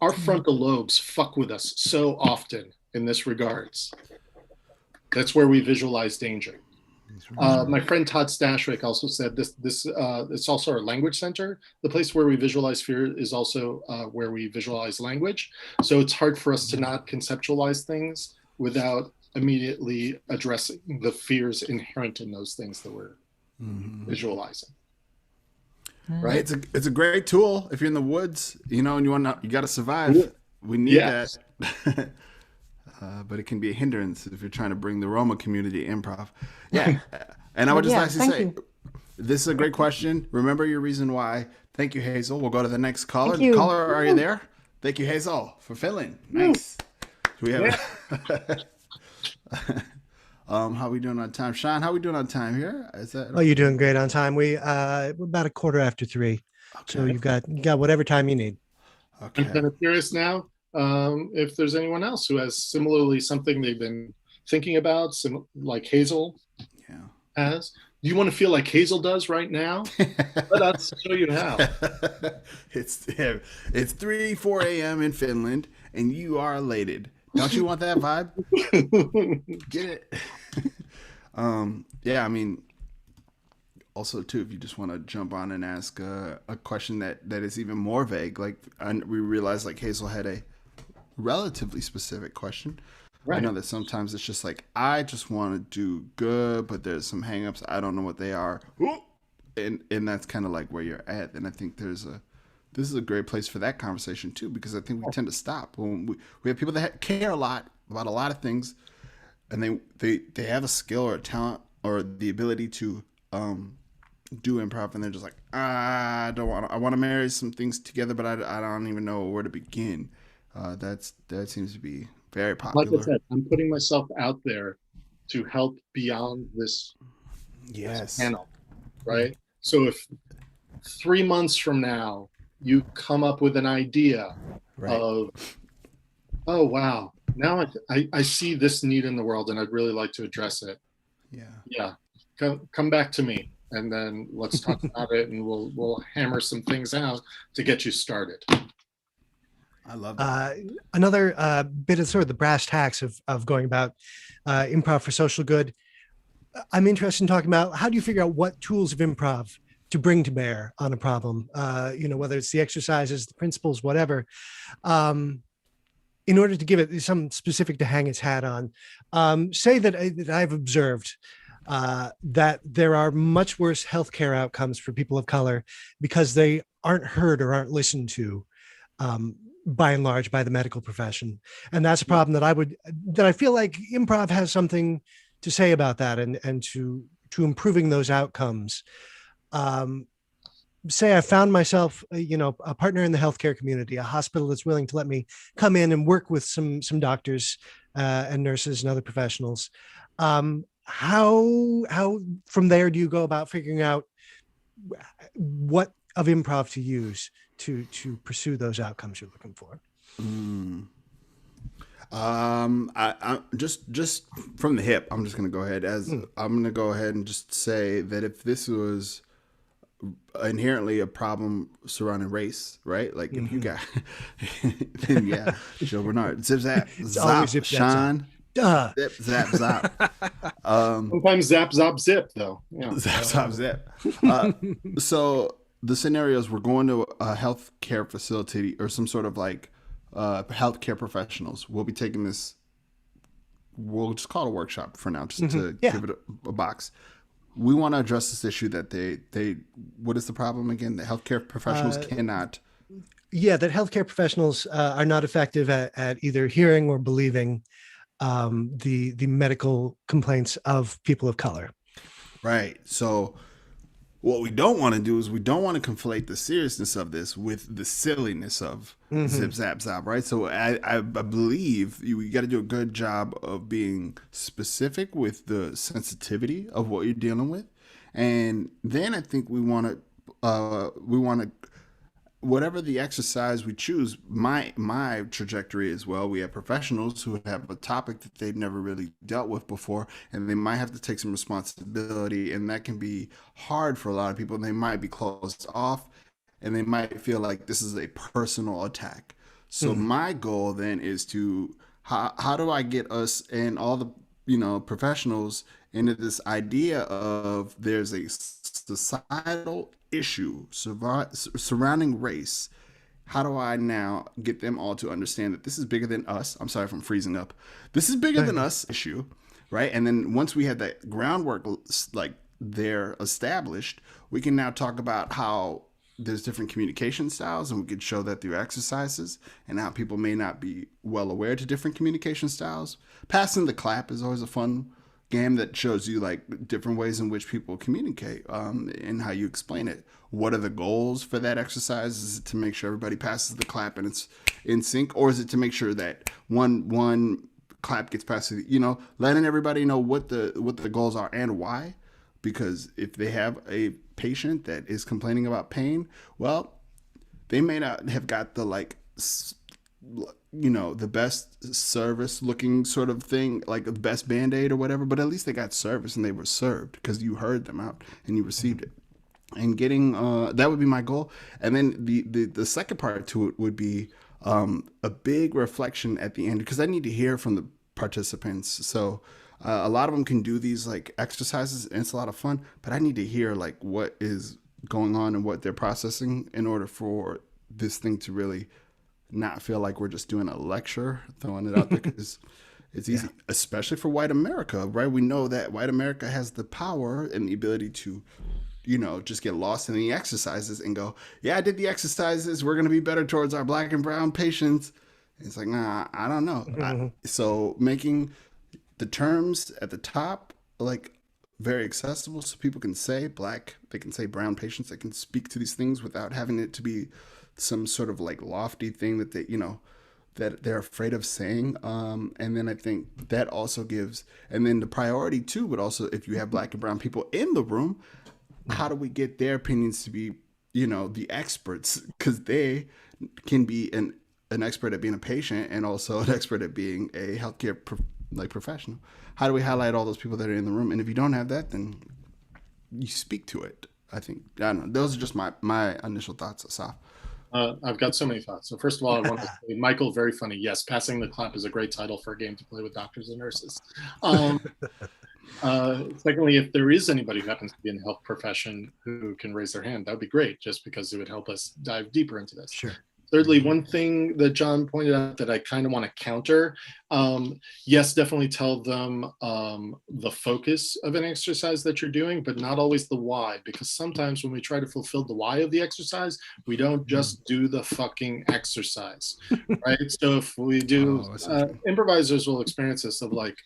Our frontal lobes fuck with us so often in this regards. That's where we visualize danger. My friend Todd Stashwick also said this it's also our language center. The place where we visualize fear is also where we visualize language. So it's hard for us to not conceptualize things without immediately addressing the fears inherent in those things that we're visualizing. Right? It's a great tool if you're in the woods, and you got to survive. We need that. But it can be a hindrance if you're trying to bring the Roma community improv. Yeah. And I would just like to say, this is a great question. Remember your reason why. Thank you, Hazel. We'll go to the next caller. Caller, are you there? Thank you, Hazel, for filling. Nice. Do we have how are we doing on time? Sean, how are we doing on time here? Oh, you're doing great on time. We're about 3:15. Okay. So you got whatever time you need. Okay. I'm kind of curious now if there's anyone else who has similarly something they've been thinking about, like Hazel has. Do you want to feel like Hazel does right now? Let us show you how. It's 3-4 a.m. in Finland, and you are elated. Don't you want that vibe? Get it? Yeah, I mean, also too, if you just want to jump on and ask a question that is even more vague, like we realized like Hazel had a relatively specific question. Right. I know that sometimes it's just like, I just want to do good, but there's some hangups. I don't know what they are. And that's kind of like where you're at. And I think this is a great place for that conversation too, because I think we tend to stop when we have people that care a lot about a lot of things, and they have a skill or a talent or the ability to do improv, and they're just like, I want to marry some things together, but I don't even know where to begin. That seems to be very popular. Like I said, I'm putting myself out there to help beyond this panel, right? So if 3 months from now you come up with an idea of, oh wow, now I see this need in the world and I'd really like to address it. Yeah. Come back to me, and then let's talk about it, and we'll hammer some things out to get you started. I love that. Another bit of sort of the brass tacks of going about improv for social good. I'm interested in talking about, how do you figure out what tools of improv to bring to bear on a problem? Whether it's the exercises, the principles, whatever, in order to give it some specific to hang its hat on. Say that I've observed that there are much worse healthcare outcomes for people of color because they aren't heard or aren't listened to, by and large, by the medical profession. And that's a problem that I feel like improv has something to say about that, and to improving those outcomes. Say I found myself, a partner in the healthcare community, a hospital that's willing to let me come in and work with some doctors and nurses and other professionals. How from there do you go about figuring out what of improv to use to pursue those outcomes you're looking for? I just from the hip, I'm just going to go ahead I'm going to go ahead and just say that if this was inherently a problem surrounding race, right? Like if you got, then Joe Bernard, zip zap, zop, Sean, zip zap zop. Sometimes zap zop zip though. Yeah. Zap zop zip. So the scenarios, we're going to a healthcare facility or some sort of like healthcare professionals. We'll be taking this. We'll just call it a workshop for now, just to give it a box. We want to address this issue that they what is the problem again? The healthcare professionals cannot. Yeah, that healthcare professionals are not effective at either hearing or believing the medical complaints of people of color. Right. So What we don't want to do is we don't want to conflate the seriousness of this with the silliness of zip zap zap, right? So I believe we got to do a good job of being specific with the sensitivity of what you're dealing with, and then I think we want to whatever the exercise we choose. My trajectory as well, we have professionals who have a topic that they've never really dealt with before, and they might have to take some responsibility, and that can be hard for a lot of people. They might be closed off, and they might feel like this is a personal attack. So my goal then is to how do I get us and all the professionals into this idea of there's a societal issue surrounding race. How do I now get them all to understand that this is bigger than us? I'm sorry if I'm freezing up. This is bigger than us issue, right? And then once we have that groundwork like there established, we can now talk about how there's different communication styles, and we could show that through exercises and how people may not be well aware to different communication styles. Passing the clap is always a fun game that shows you like different ways in which people communicate, and how you explain it. What are the goals for that exercise? Is it to make sure everybody passes the clap and it's in sync, or is it to make sure that one clap gets passed? Letting everybody know what the goals are and why. Because if they have a patient that is complaining about pain, well, they may not have got the the best service looking sort of thing, like the best Band-Aid or whatever, but at least they got service and they were served because you heard them out and you received it. And getting that would be my goal. And then the second part to it would be a big reflection at the end, because I need to hear from the participants. So a lot of them can do these like exercises and it's a lot of fun, but I need to hear like what is going on and what they're processing in order for this thing to really not feel like we're just doing a lecture, throwing it out there, because it's easy, especially for white America, right? We know that white America has the power and the ability to, just get lost in the exercises and go, yeah, I did the exercises, we're going to be better towards our black and brown patients. It's like, nah, I don't know. So making the terms at the top like very accessible, so people can say black, they can say brown patients, they can speak to these things without having it to be some sort of like lofty thing that they that they're afraid of saying. And then I think that also gives, and then the priority too, but also if you have black and brown people in the room, how do we get their opinions to be the experts, because they can be an expert at being a patient and also an expert at being a healthcare professional. How do we highlight all those people that are in the room? And if you don't have that, then you speak to it. I don't know. Those are just my initial thoughts, Asaf. I've got so many thoughts. So first of all, I want to say, Michael, very funny. Yes, Passing the Clap is a great title for a game to play with doctors and nurses. Secondly, if there is anybody who happens to be in the health profession who can raise their hand, that would be great, just because it would help us dive deeper into this. Sure. Thirdly, one thing that John pointed out that I kind of want to counter, yes, definitely tell them the focus of an exercise that you're doing, but not always the why, because sometimes when we try to fulfill the why of the exercise, we don't just do the fucking exercise, right? So if we do, improvisers will experience this of like,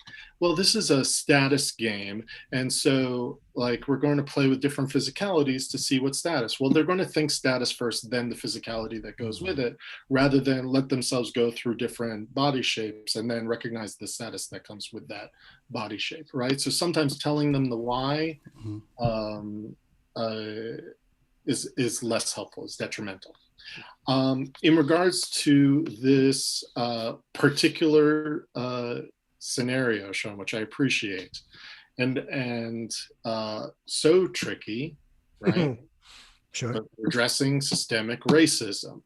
well, this is a status game, and so like we're going to play with different physicalities to see what status. Well, they're going to think status first, then the physicality that goes with it, rather than let themselves go through different body shapes and then recognize the status that comes with that body shape, right? So sometimes telling them the why is less helpful, is detrimental. In regards to this particular scenario, Sean, which I appreciate, and so tricky, right? Sure. But we're addressing systemic racism,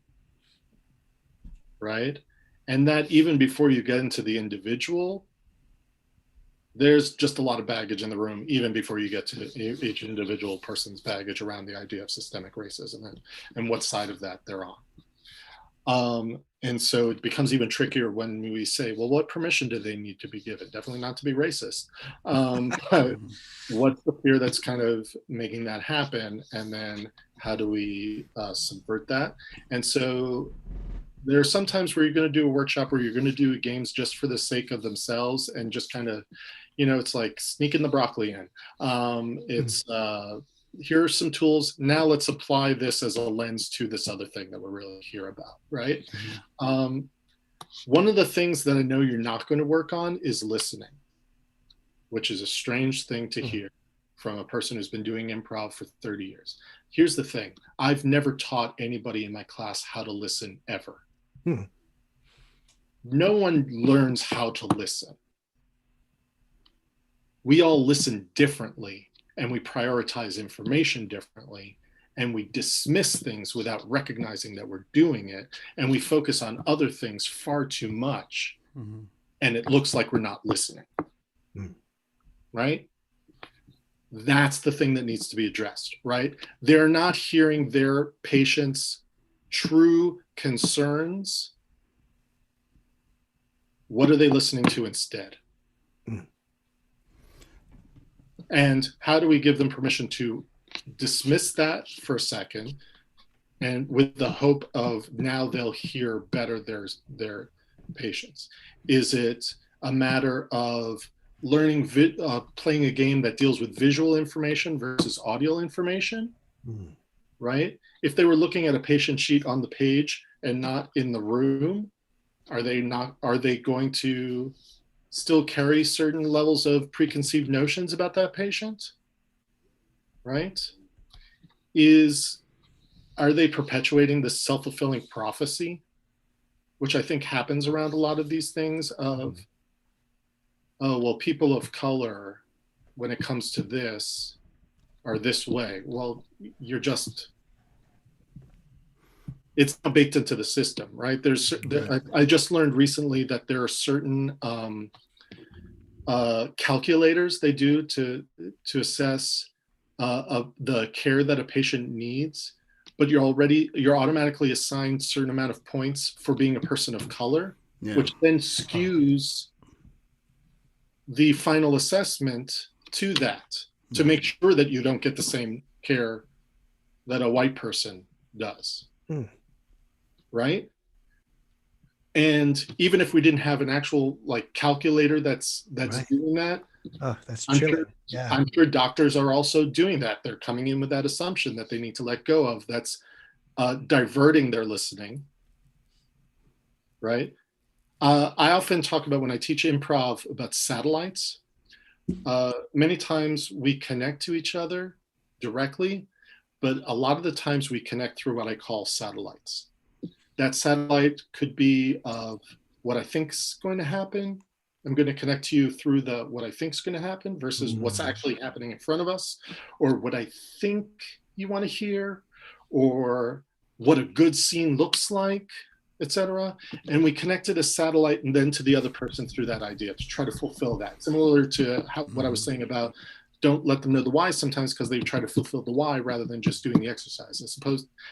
right? And that even before you get into the individual, there's just a lot of baggage in the room, even before you get to each individual person's baggage around the idea of systemic racism and what side of that they're on. And so it becomes even trickier when we say, well, what permission do they need to be given? Definitely not to be racist. But what's the fear that's kind of making that happen? And then how do we subvert that? And so there are some times where you're going to do a workshop where you're going to do games just for the sake of themselves and just kind of, it's like sneaking the broccoli in. It's here are some tools. Now let's apply this as a lens to this other thing that we're really here about, right? One of the things that I know you're not going to work on is listening, which is a strange thing to hear from a person who's been doing improv for 30 years. Here's the thing. I've never taught anybody in my class how to listen ever. No one learns how to listen. We all listen differently, and we prioritize information differently, and we dismiss things without recognizing that we're doing it, and we focus on other things far too much, and it looks like we're not listening. Right? That's the thing that needs to be addressed, right? They're not hearing their patients' true concerns. What are they listening to instead? And how do we give them permission to dismiss that for a second, and with the hope of now they'll hear better their patients? Is it a matter of learning, playing a game that deals with visual information versus audio information, right? If they were looking at a patient sheet on the page and not in the room, are they going to still carry certain levels of preconceived notions about that patient, right? Are they perpetuating this self-fulfilling prophecy, which I think happens around a lot of these things of, oh, well, people of color, when it comes to this, are this way. Well, it's not baked into the system, right? I just learned recently that there are certain calculators they do to assess the care that a patient needs, but you're automatically assigned a certain amount of points for being a person of color, which then skews the final assessment to that, to make sure that you don't get the same care that a white person does. Right? And even if we didn't have an actual calculator that's right. doing that, that's chilling. I'm sure doctors are also doing that. They're coming in with that assumption that they need to let go of. That's diverting their listening, right? I often talk about, when I teach improv, about satellites. Many times we connect to each other directly, but a lot of the times we connect through what I call satellites. That satellite could be of what I think is going to happen. I'm going to connect to you through what I think is going to happen versus what's actually happening in front of us, or what I think you want to hear, or what a good scene looks like, etc. And we connected a satellite and then to the other person through that idea to try to fulfill that. Similar to what I was saying about don't let them know the why sometimes, because they try to fulfill the why rather than just doing the exercise.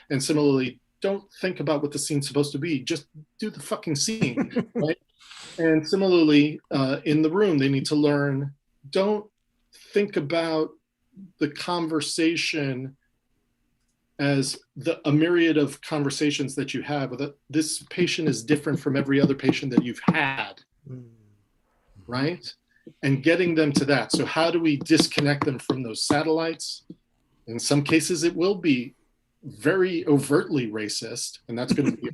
And similarly, don't think about what the scene's supposed to be. Just do the fucking scene, right? And similarly, in the room, they need to learn, don't think about the conversation as a myriad of conversations that you have. That this patient is different from every other patient that you've had, right? And getting them to that. So how do we disconnect them from those satellites? In some cases, it will be very overtly racist, and that's going to be,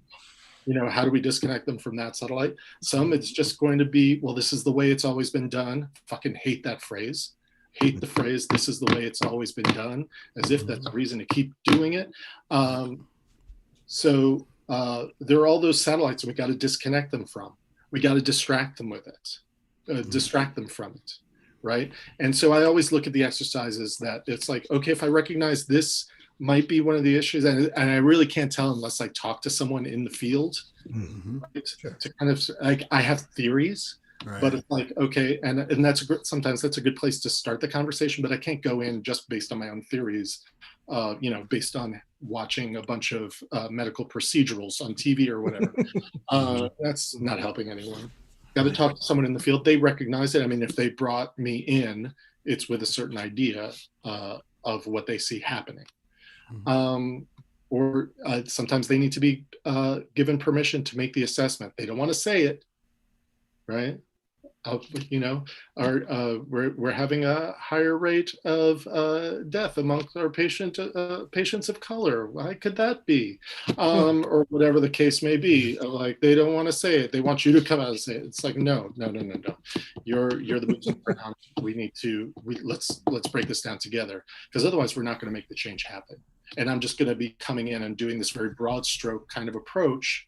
how do we disconnect them from that satellite? Some, it's just going to be, well, this is the way it's always been done. Fucking hate that phrase. Hate the phrase, this is the way it's always been done, as if that's a reason to keep doing it. So there are all those satellites we got to disconnect them from. We got to distract them with it, distract them from it, right? And so I always look at the exercises that it's like, okay, if I recognize this might be one of the issues, and I really can't tell unless I talk to someone in the field, right? Sure. To kind of, I have theories, right. But it's like, okay, and sometimes that's a good place to start the conversation, but I can't go in just based on my own theories, based on watching a bunch of medical procedurals on TV or whatever. That's not helping anyone. Got to talk to someone in the field. They recognize it. I mean, if they brought me in, it's with a certain idea of what they see happening. Or sometimes they need to be given permission to make the assessment. They don't want to say it, right? you know, we're having a higher rate of death amongst our patients of color. Why could that be? Or whatever the case may be. Like, they don't want to say it. They want you to come out and say it. It's like, no. You're the boots on the ground. Let's break this down together, because otherwise we're not going to make the change happen. And I'm just going to be coming in and doing this very broad stroke kind of approach,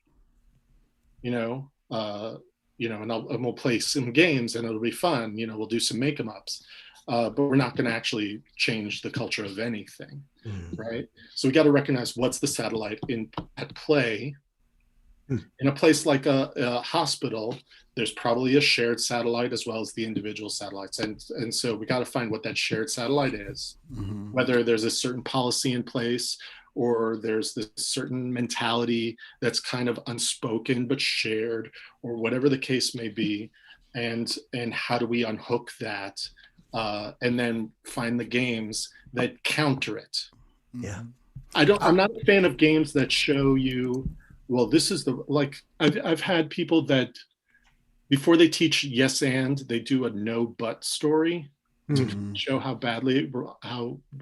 and we'll play some games and it'll be fun. We'll do some make 'em ups, but we're not going to actually change the culture of anything, right? So we got to recognize what's the satellite at play. In a place like a hospital, there's probably a shared satellite as well as the individual satellites, and so we got to find what that shared satellite is. Whether there's a certain policy in place, or there's this certain mentality that's kind of unspoken but shared, or whatever the case may be, and how do we unhook that, and then find the games that counter it. Yeah. I'm not a fan of games that show you, well, this is I've had people that before they teach yes and, they do a no but story to show how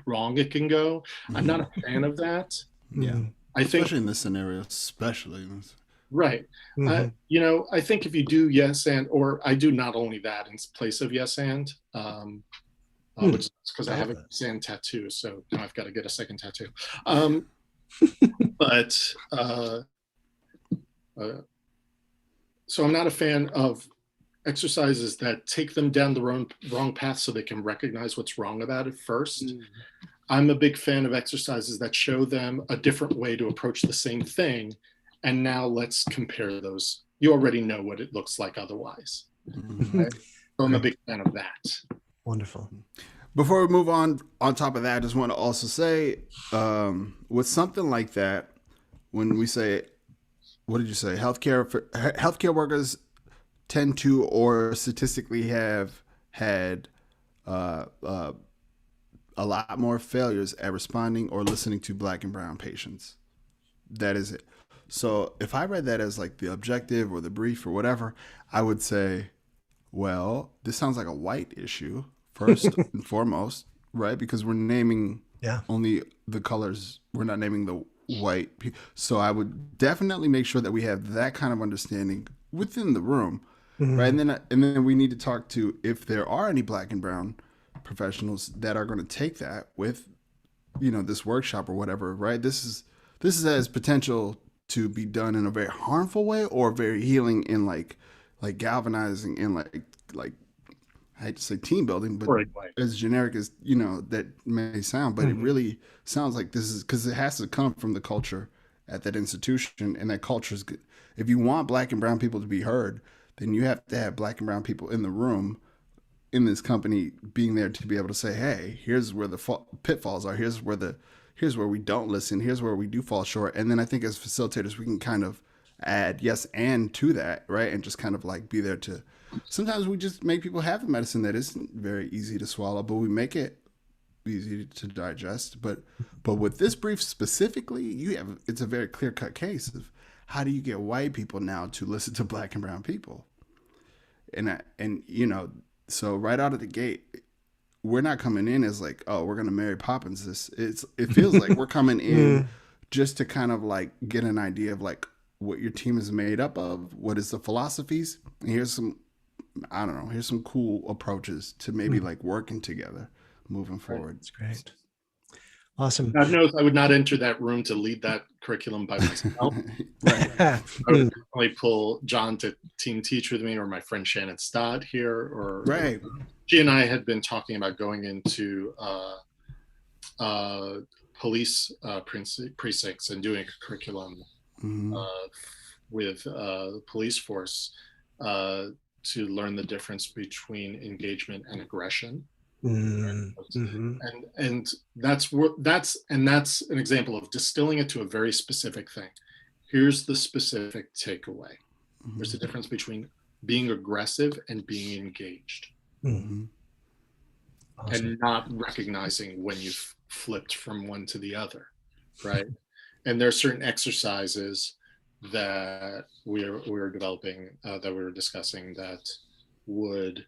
wrong it can go. I'm not a fan of that. Yeah. I think, especially in this scenario, right. I think if you do yes and, or I do not only that in place of yes and, which is because I have a yes and tattoo, so now I've got to get a second tattoo. So I'm not a fan of exercises that take them down the wrong path so they can recognize what's wrong about it first. I'm a big fan of exercises that show them a different way to approach the same thing, and now let's compare those. You already know what it looks like otherwise. Right? So I'm a big fan of that. Wonderful. Before we move on top of that, I just want to also say, with something like that, when we say, what did you say? Healthcare workers tend to, or statistically have had a lot more failures at responding or listening to Black and brown patients. That is it. So if I read that as like the objective or the brief or whatever, I would say, well, this sounds like a white issue first and foremost, right? Because we're naming only the colors. We're not naming the white. So I would definitely make sure that we have that kind of understanding within the room, right? And then we need to talk to if there are any Black and brown professionals that are going to take that with, this workshop or whatever, right? This has potential to be done in a very harmful way or very healing in like galvanizing in like I hate to say team building, but as generic as that may sound, but it really sounds like this is because it has to come from the culture at that institution, and that culture is good. If you want Black and brown people to be heard, then you have to have Black and brown people in the room in this company being there to be able to say, hey, here's where the pitfalls are. Here's where we don't listen. Here's where we do fall short. And then I think as facilitators, we can kind of add yes and to that, right? And just kind of like be there to, sometimes we just make people have the medicine that isn't very easy to swallow, but we make it easy to digest. But with this brief specifically, it's a very clear cut case of how do you get white people now to listen to Black and brown people? And so right out of the gate, we're not coming in as like, oh, we're gonna Mary Poppins this. It feels like we're coming in just to kind of like get an idea of like what your team is made up of, what is the philosophies, and here's some cool approaches to maybe like working together moving forward. That's great. Awesome. God knows I would not enter that room to lead that curriculum by myself. I would probably pull John to team teach with me, or my friend Shannon Stott here, or she and I had been talking about going into police precincts and doing a curriculum with the police force to learn the difference between engagement and aggression. And that's an example of distilling it to a very specific thing. Here's the specific takeaway. There's a difference between being aggressive and being engaged. Awesome. And not recognizing when you've flipped from one to the other, right? And there are certain exercises that we're developing, that we were discussing, that would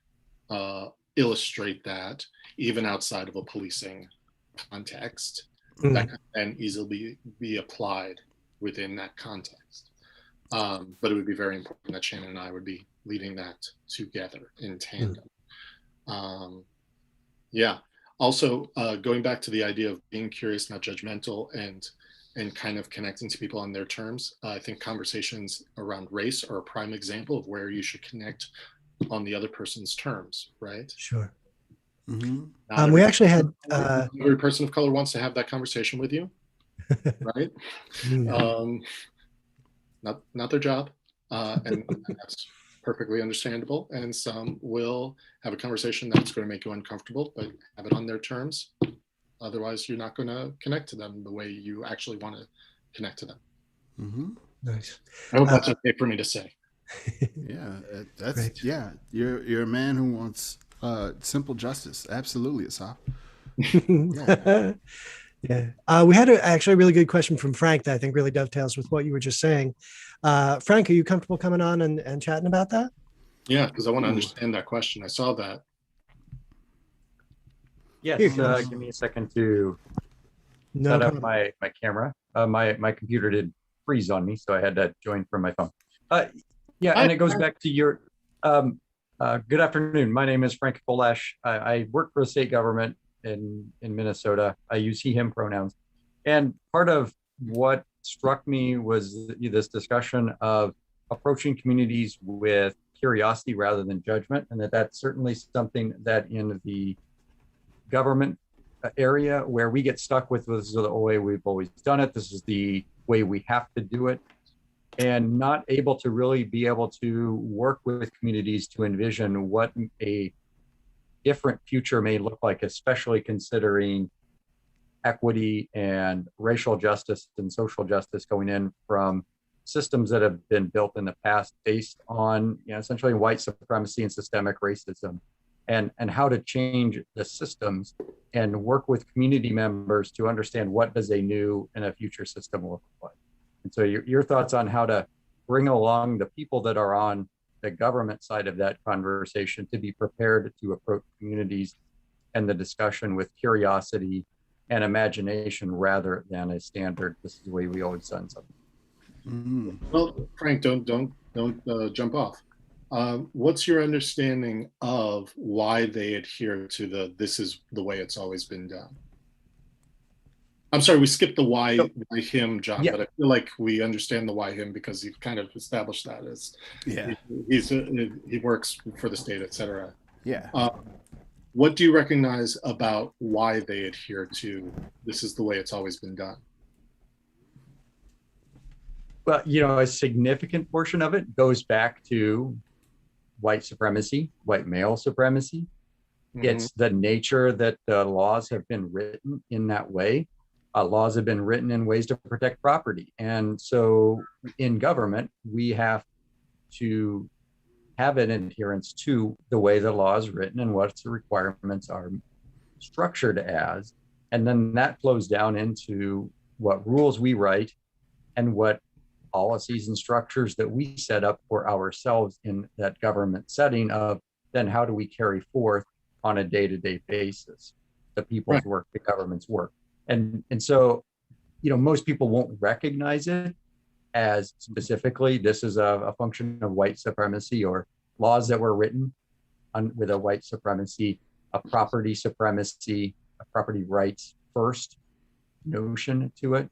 illustrate that, even outside of a policing context, that can then easily be applied within that context. But it would be very important that Shannon and I would be leading that together in tandem. Yeah. Also, going back to the idea of being curious, not judgmental, and kind of connecting to people on their terms. I think conversations around race are a prime example of where you should connect on the other person's terms, right? Sure. We actually had every person of color wants to have that conversation with you, right? Not their job, and that's perfectly understandable. And some will have a conversation that's going to make you uncomfortable, but have it on their terms. Otherwise, you're not going to connect to them the way you actually want to connect to them. Nice. I hope that's okay for me to say. Yeah, that's Great. yeah. You're a man who wants simple justice. Absolutely, Asaf. Yeah. We had actually a really good question from Frank that I think really dovetails with what you were just saying. Frank, are you comfortable coming on and chatting about that? Yeah, because I want to understand that question. I saw that. Yes, give me a second to set up my camera. My computer did freeze on me, so I had to join from my phone. Yeah, and it goes back to your good afternoon. My name is Frank Kolash. I work for the state government in Minnesota. I use he, him pronouns. And part of what struck me was this discussion of approaching communities with curiosity rather than judgment, and that's certainly something that in the government area where we get stuck with, this is the way we've always done it, this is the way we have to do it, and not able to really be able to work with communities to envision what a different future may look like, especially considering equity and racial justice and social justice going in from systems that have been built in the past based on, essentially white supremacy and systemic racism, and how to change the systems and work with community members to understand what does a new and a future system look like. And so your thoughts on how to bring along the people that are on the government side of that conversation to be prepared to approach communities and the discussion with curiosity and imagination rather than a standard, this is the way we always done something. Well, Frank, don't jump off. What's your understanding of why they adhere to this is the way it's always been done? I'm sorry, we skipped the why him, John, but I feel like we understand the why him because you've kind of established that as he works for the state, etc. Yeah. What do you recognize about why they adhere to this is the way it's always been done? Well, a significant portion of it goes back to white supremacy, white male supremacy. It's the nature that laws have been written in that way. Laws have been written in ways to protect property. And so in government, we have to have an adherence to the way the law is written and what the requirements are structured as. And then that flows down into what rules we write and what policies and structures that we set up for ourselves in that government setting of then how do we carry forth on a day-to-day basis the people's work, the government's work. And so, most people won't recognize it as specifically this is a function of white supremacy or laws that were written with a white supremacy, a property supremacy, a property rights first notion to it.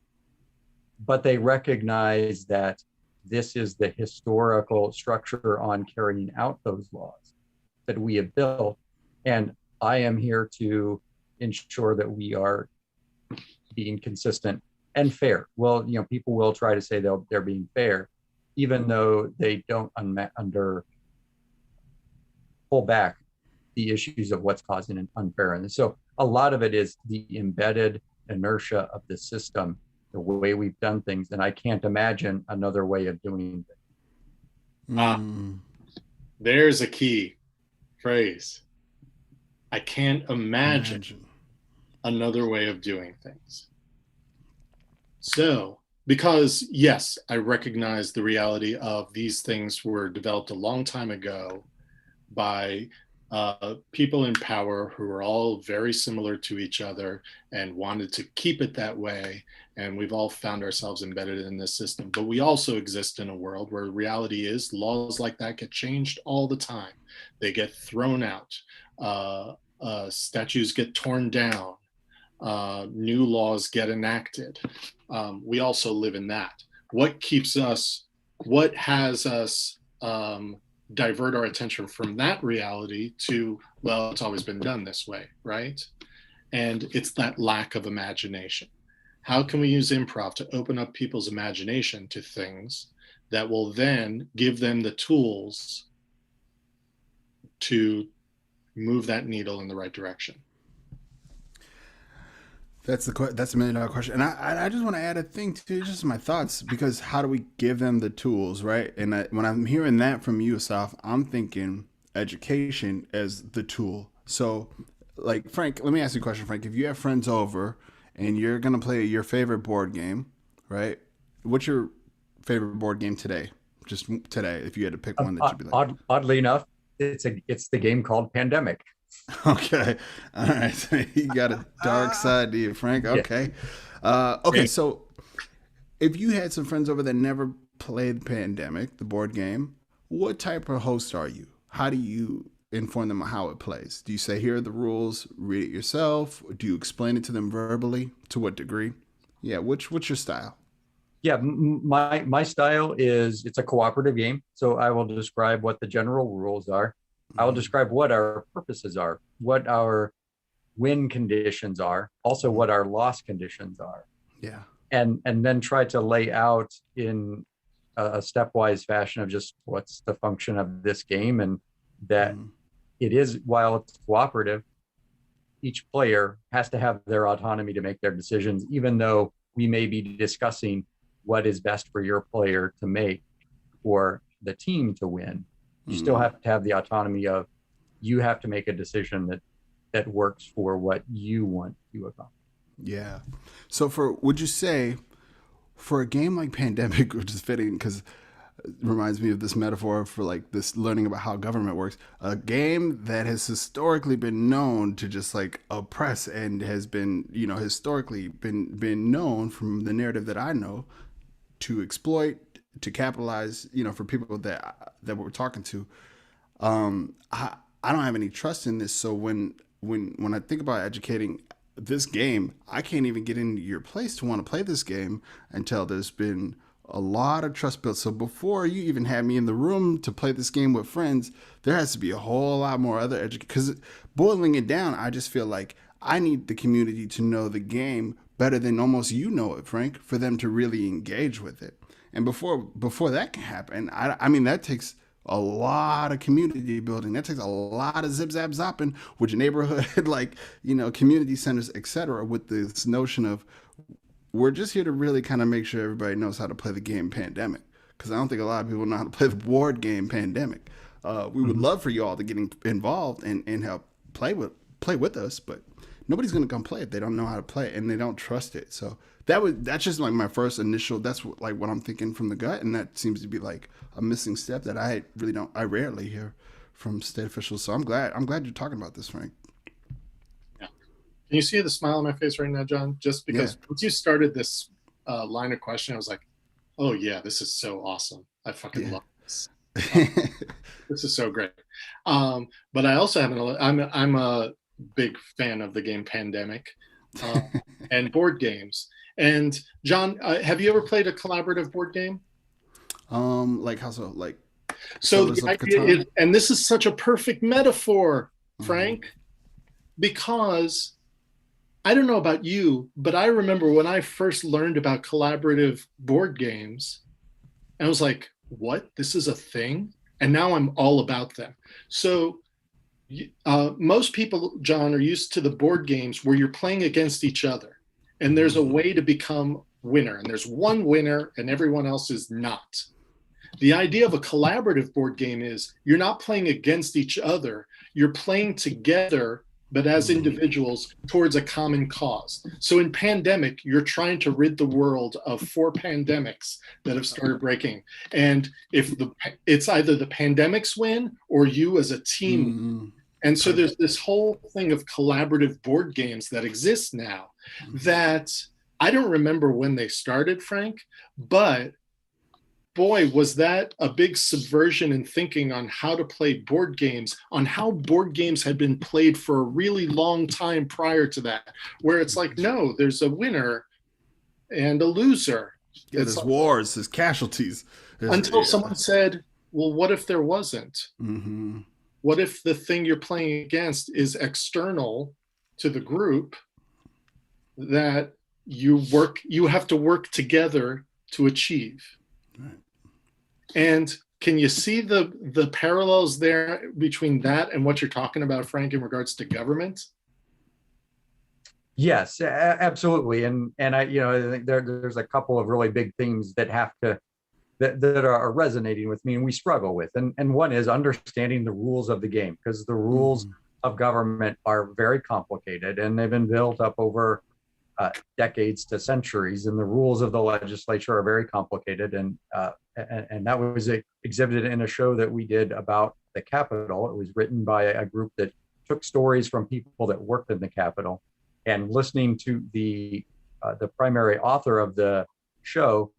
But they recognize that this is the historical structure on carrying out those laws that we have built. And I am here to ensure that we are being consistent and fair. Well, people will try to say they're being fair, even though they don't pull back the issues of what's causing an unfair. And so a lot of it is the embedded inertia of the system, the way we've done things. And I can't imagine another way of doing things. There's a key phrase. I can't imagine another way of doing things. So, because yes, I recognize the reality of these things were developed a long time ago by people in power who are all very similar to each other and wanted to keep it that way. And we've all found ourselves embedded in this system. But we also exist in a world where reality is laws like that get changed all the time. They get thrown out. Statues get torn down. New laws get enacted. We also live in that. What keeps us, what has us divert our attention from that reality to, well, it's always been done this way, right? And it's that lack of imagination. How can we use improv to open up people's imagination to things that will then give them the tools to move that needle in the right direction? That's $1 million question, and I just want to add a thing to just my thoughts, because how do we give them the tools, right? And when I'm hearing that from you, Asaf, I'm thinking education as the tool. So, like, Frank, let me ask you a question, Frank. If you have friends over and you're gonna play your favorite board game, right? What's your favorite board game today? Just today, if you had to pick one that you'd be like. Oddly enough, it's the game called Pandemic. Okay. All right. So you got a dark side to you, Frank. Okay. Okay. So if you had some friends over that never played Pandemic, the board game, what type of host are you? How do you inform them on how it plays? Do you say, here are the rules, read it yourself? Or do you explain it to them verbally? To what degree? Yeah. What's your style? Yeah, my style is, it's a cooperative game. So I will describe what the general rules are. I will describe what our purposes are, what our win conditions are, also what our loss conditions are. Yeah. And then try to lay out in a stepwise fashion of just what's the function of this game, and that it is, while it's cooperative, each player has to have their autonomy to make their decisions, even though we may be discussing what is best for your player to make or the team to win. You still have to have the autonomy of, you have to make a decision that works for what you want to accomplish. Yeah. So would you say for a game like Pandemic, which is fitting because it reminds me of this metaphor for like this learning about how government works, a game that has historically been known to just like oppress and has been, historically been known from the narrative that I know to exploit, to capitalize, for people that we're talking to. I don't have any trust in this. So when I think about educating this game, I can't even get into your place to want to play this game until there's been a lot of trust built. So before you even have me in the room to play this game with friends, there has to be a whole lot more other because boiling it down, I just feel like I need the community to know the game better than almost it, Frank, for them to really engage with it. And before that can happen, I mean, that takes a lot of community building. That takes a lot of zip zap zopping, which neighborhood, community centers, etc. With this notion of, we're just here to really kind of make sure everybody knows how to play the game Pandemic. Because I don't think a lot of people know how to play the board game Pandemic. We would love for you all to get involved and help play with us, but nobody's going to come play it. They don't know how to play it and they don't trust it. So that's just like my first initial, that's what I'm thinking from the gut. And that seems to be like a missing step that I rarely hear from state officials. So I'm glad you're talking about this, Frank. Yeah. Can you see the smile on my face right now, John? Just because once you started this line of question, I was like, oh yeah, this is so awesome. I fucking love this. This is so great. But I also I'm a big fan of the game Pandemic and board games. And John, have you ever played a collaborative board game? Like how so? Like, so the idea is, and this is such a perfect metaphor, Frank, because I don't know about you, but I remember when I first learned about collaborative board games, and I was like, what? This is a thing? And now I'm all about them. So most people, John, are used to the board games where you're playing against each other. And there's a way to become winner. And there's one winner and everyone else is not. The idea of a collaborative board game is you're not playing against each other. You're playing together but as individuals towards a common cause. So in pandemic, you're trying to rid the world of 4 pandemics that have started breaking. And if it's either the pandemics win or you as a team. And so there's this whole thing of collaborative board games that exist now that I don't remember when they started, Frank, but boy, was that a big subversion in thinking on how to play board games, on how board games had been played for a really long time prior to that, where it's like, no, there's a winner and a loser. Yeah, there's wars, there's casualties. Until someone said, well, what if there wasn't? What if the thing you're playing against is external to the group that you have to work together to achieve? Right. And can you see the parallels there between that and what you're talking about, Frank, in regards to government? Yes, absolutely. And I think there's a couple of really big themes that are resonating with me and we struggle with. And one is understanding the rules of the game, because the rules of government are very complicated and they've been built up over decades to centuries, and the rules of the legislature are very complicated. And that was exhibited in a show that we did about the Capitol. It was written by a group that took stories from people that worked in the Capitol, and listening to the primary author of the show,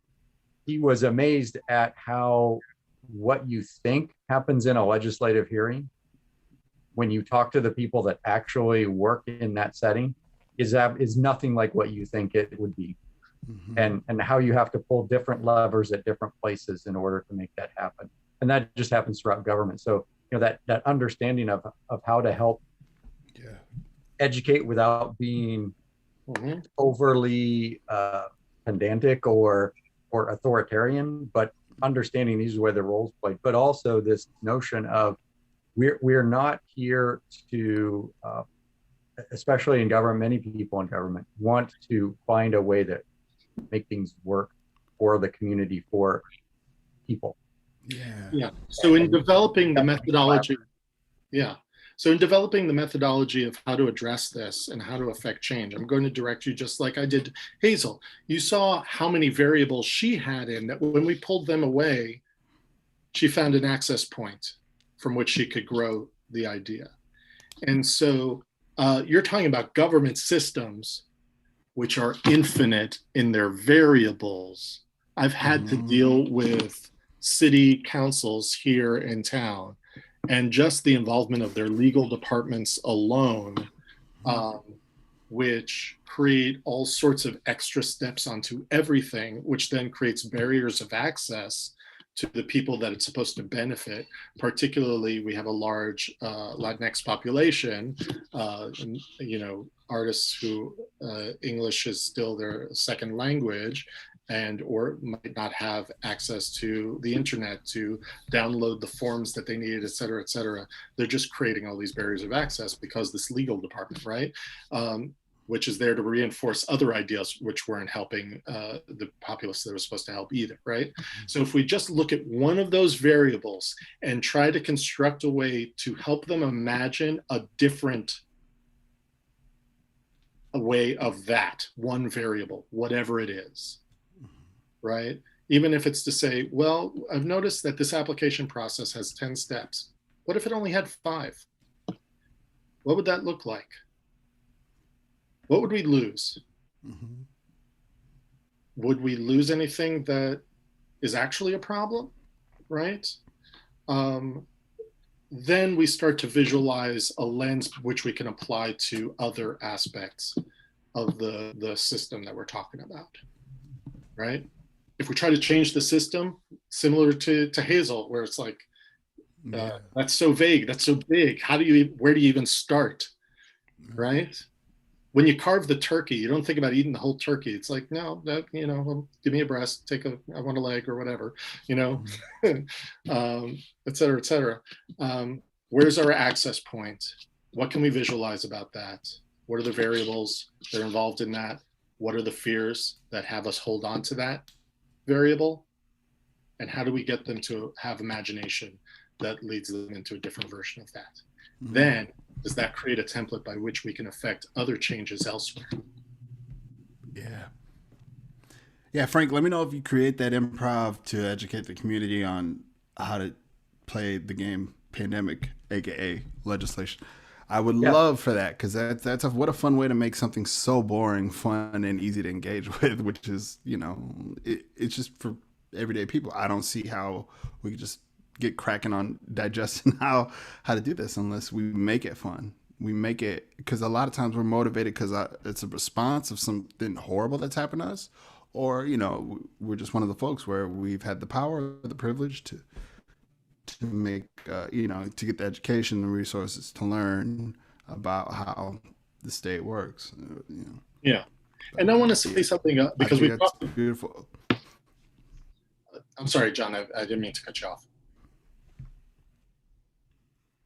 he was amazed at how what you think happens in a legislative hearing, when you talk to the people that actually work in that setting, is nothing like what you think it would be. And how you have to pull different levers at different places in order to make that happen. And that just happens throughout government. So, that understanding of how to help educate without being overly pedantic or authoritarian, but understanding these are where the roles played, but also this notion of we're not here to, especially in government, many people in government want to find a way that make things work for the community, for people. So in developing the methodology, of how to address this and how to affect change, I'm going to direct you just like I did Hazel. You saw how many variables she had in that. When we pulled them away, she found an access point from which she could grow the idea. And so you're talking about government systems which are infinite in their variables. I've had to deal with city councils here in town, and just the involvement of their legal departments alone, which create all sorts of extra steps onto everything, which then creates barriers of access to the people that it's supposed to benefit. Particularly, we have a large Latinx population, artists who English is still their second language, and or might not have access to the internet to download the forms that they need, et cetera, et cetera. They're just creating all these barriers of access because this legal department, right? Which is there to reinforce other ideas which weren't helping the populace that were supposed to help either, right? So if we just look at one of those variables and try to construct a way to help them imagine a different way of that one variable, whatever it is, right? Even if it's to say, well, I've noticed that this application process has 10 steps. What if it only had 5? What would that look like? What would we lose? Would we lose anything that is actually a problem, right? Then we start to visualize a lens which we can apply to other aspects of the system that we're talking about, right? If we try to change the system, similar to Hazel, where it's like, that's so vague, that's so big. Where do you even start, right? When you carve the turkey, you don't think about eating the whole turkey. It's like, no, give me a breast, I want a leg or whatever, et cetera, et cetera. Where's our access point? What can we visualize about that? What are the variables that are involved in that? What are the fears that have us hold on to that variable? And how do we get them to have imagination that leads them into a different version of that? then does that create a template by which we can affect other changes elsewhere? Yeah. Yeah, Frank, let me know if you create that improv to educate the community on how to play the game Pandemic, aka legislation. I would love for that, because that's what a fun way to make something so boring fun and easy to engage with, which is, it's just for everyday people. I don't see how we could just get cracking on digesting how to do this unless we make it fun. We make it, because a lot of times we're motivated because it's a response of something horrible that's happened to us, or we're just one of the folks where we've had the power or the privilege to make to get the education and resources to learn about how the state works. Yeah, and I want to say something because we talked. Beautiful. I'm sorry, John. I didn't mean to cut you off.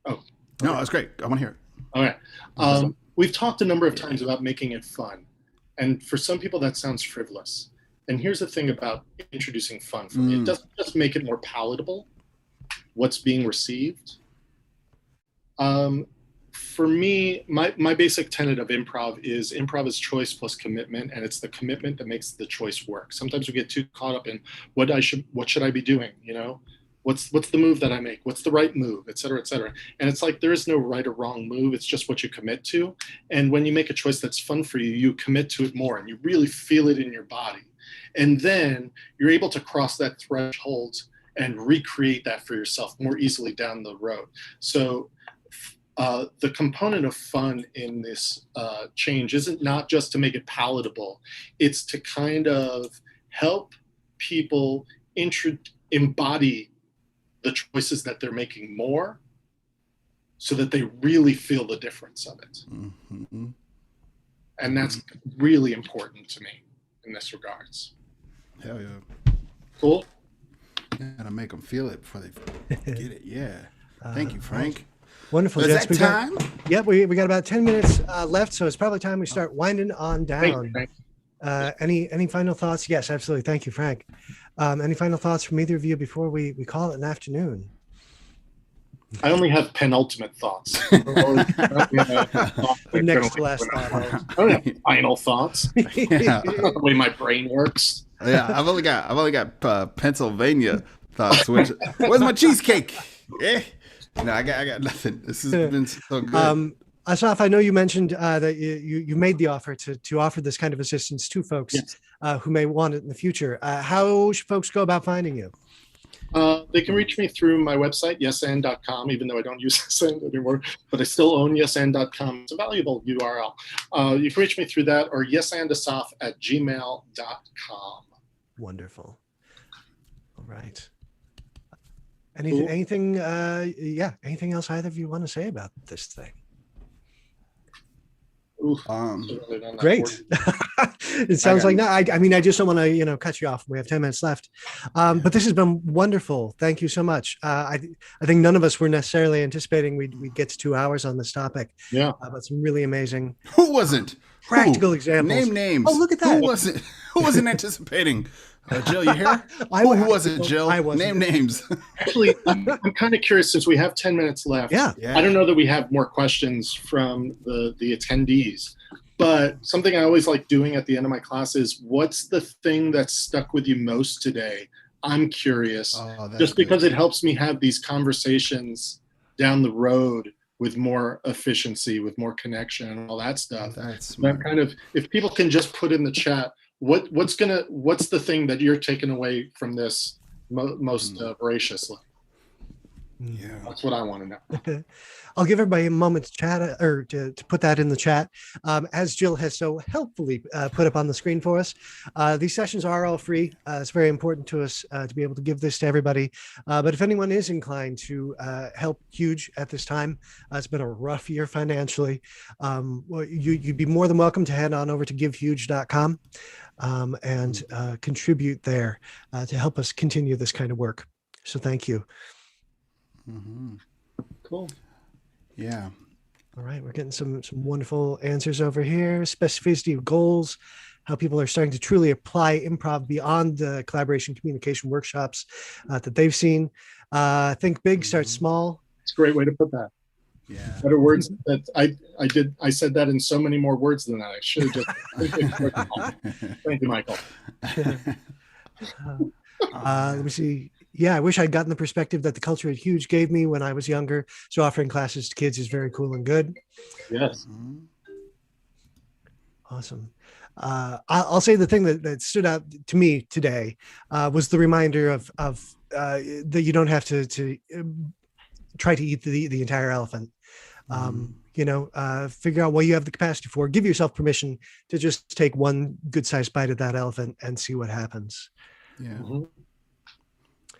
Oh, no, that's great. I want to hear it. All right. We've talked a number of times about making it fun, and for some people that sounds frivolous. And here's the thing about introducing fun for me: it doesn't just make it more palatable what's being received. For me, my basic tenet of improv is choice plus commitment, and it's the commitment that makes the choice work. Sometimes we get too caught up in what should I be doing? What's the move that I make? What's the right move, et cetera, et cetera. And it's like there is no right or wrong move. It's just what you commit to. And when you make a choice that's fun for you, you commit to it more and you really feel it in your body. And then you're able to cross that threshold and recreate that for yourself more easily down the road. So the component of fun in this change isn't not just to make it palatable. It's to kind of help people embody the choices that they're making more so that they really feel the difference of it. Mm-hmm. And that's really important to me in this regards. Hell yeah. Cool. Gotta make them feel it before they get it. Yeah. Thank you, Frank. Wonderful. Is that time? Yep. We got about 10 minutes left, so it's probably time we start winding on down. Thank you. Any final thoughts? Yes, absolutely. Thank you, Frank. Any final thoughts from either of you before we call it an afternoon? I only have penultimate thoughts. Next to last thought. I don't have final thoughts. Yeah. The way my brain works. Yeah, I've only got Pennsylvania thoughts. Where's my cheesecake? Yeah. No, I got nothing. This has been so good. Asaf, I know you mentioned that you made the offer to offer this kind of assistance to folks who may want it in the future. How should folks go about finding you? They can reach me through my website, yesand.com, even though I don't use yesand anymore, but I still own yesand.com. It's a valuable URL. You can reach me through that or yesandasaf@gmail.com. Wonderful. All right. Anything else either of you want to say about this thing? Great. It sounds like no. I mean, I just don't want to cut you off. We have 10 minutes left, but this has been wonderful. Thank you so much. I think none of us were necessarily anticipating we'd get to 2 hours on this topic. Yeah, but some really amazing. Who wasn't? Practical examples. Name names. Oh, look at that. Who wasn't anticipating? Jill, you here? Who wasn't, Jill? I wasn't. Name names. Actually, I'm kind of curious since we have 10 minutes left. Yeah. I don't know that we have more questions from the attendees, but something I always like doing at the end of my class is, what's the thing that stuck with you most today? I'm curious, just because it helps me have these conversations down the road with more efficiency, with more connection and all that stuff. That kind of, if people can just put in the chat, what's the thing that you're taking away from this most voraciously? Yeah, that's what I want to know. I'll give everybody a moment to chat or to put that in the chat. As Jill has so helpfully put up on the screen for us, these sessions are all free. It's very important to us to be able to give this to everybody. But if anyone is inclined to help Huge at this time, it's been a rough year financially. You'd be more than welcome to head on over to givehuge.com and contribute there to help us continue this kind of work. So thank you. Mm-hmm. Cool. Yeah. All right. We're getting some wonderful answers over here. Specificity of goals, how people are starting to truly apply improv beyond the collaboration communication workshops that they've seen. Think big, start small. It's a great way to put that. Yeah. Better words that I said that in so many more words than that. I should have just. Thank you, Michael. Let me see. Yeah, I wish I'd gotten the perspective that the culture at Huge gave me when I was younger. So offering classes to kids is very cool and good. Yes. Awesome. I'll say the thing that stood out to me today was the reminder of that you don't have to try to eat the entire elephant. Figure out what you have the capacity for. Give yourself permission to just take one good sized bite of that elephant and see what happens. Yeah. Mm-hmm.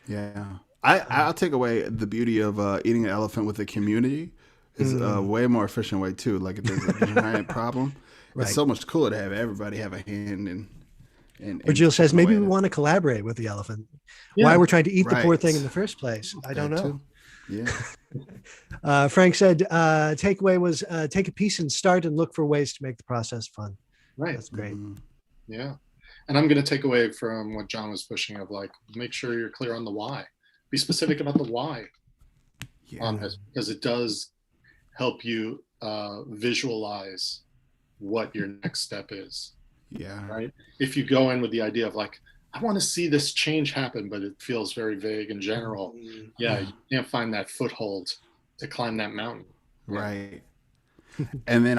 Yeah. I'll take away the beauty of eating an elephant with a community is a way more efficient way too. Like if there's a giant problem, it's so much cooler to have everybody have a hand in. Or Jill says maybe we want to collaborate with the elephant. Yeah. Why we're trying to eat the poor thing in the first place, I don't know. Too. Yeah. Frank said takeaway was take a piece and start and look for ways to make the process fun. Right. That's great. Yeah. And I'm going to take away from what John was pushing of like, make sure you're clear on the why. Be specific about the why on this, because it does help you visualize what your next step is. Yeah. Right. If you go in with the idea of like, I want to see this change happen, but it feels very vague and general. Yeah. You can't find that foothold to climb that mountain. Right. And then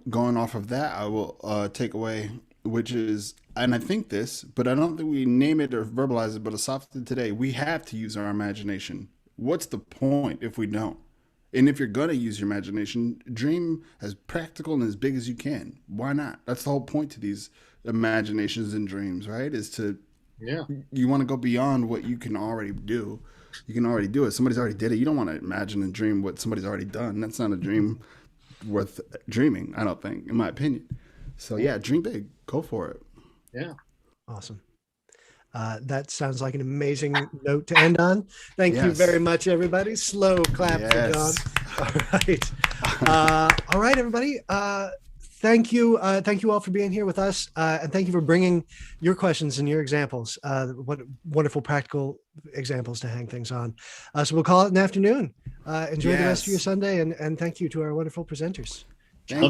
going off of that, I will take away, which is, and I think this, but I don't think we name it or verbalize it, but it's often today, we have to use our imagination. What's the point if we don't? And if you're going to use your imagination, dream as practical and as big as you can. Why not? That's the whole point to these imaginations and dreams, right? Is to, you want to go beyond what you can already do. You can already do it. Somebody's already did it. You don't want to imagine and dream what somebody's already done. That's not a dream worth dreaming, I don't think, in my opinion. So yeah, dream big. Go for it. Yeah. Awesome. That sounds like an amazing note to end on. Thank you very much, everybody. Slow clap for John. All right, everybody. Thank you all for being here with us, and thank you for bringing your questions and your examples. What wonderful practical examples to hang things on. So we'll call it an afternoon. Enjoy the rest of your Sunday, and thank you to our wonderful presenters. Thank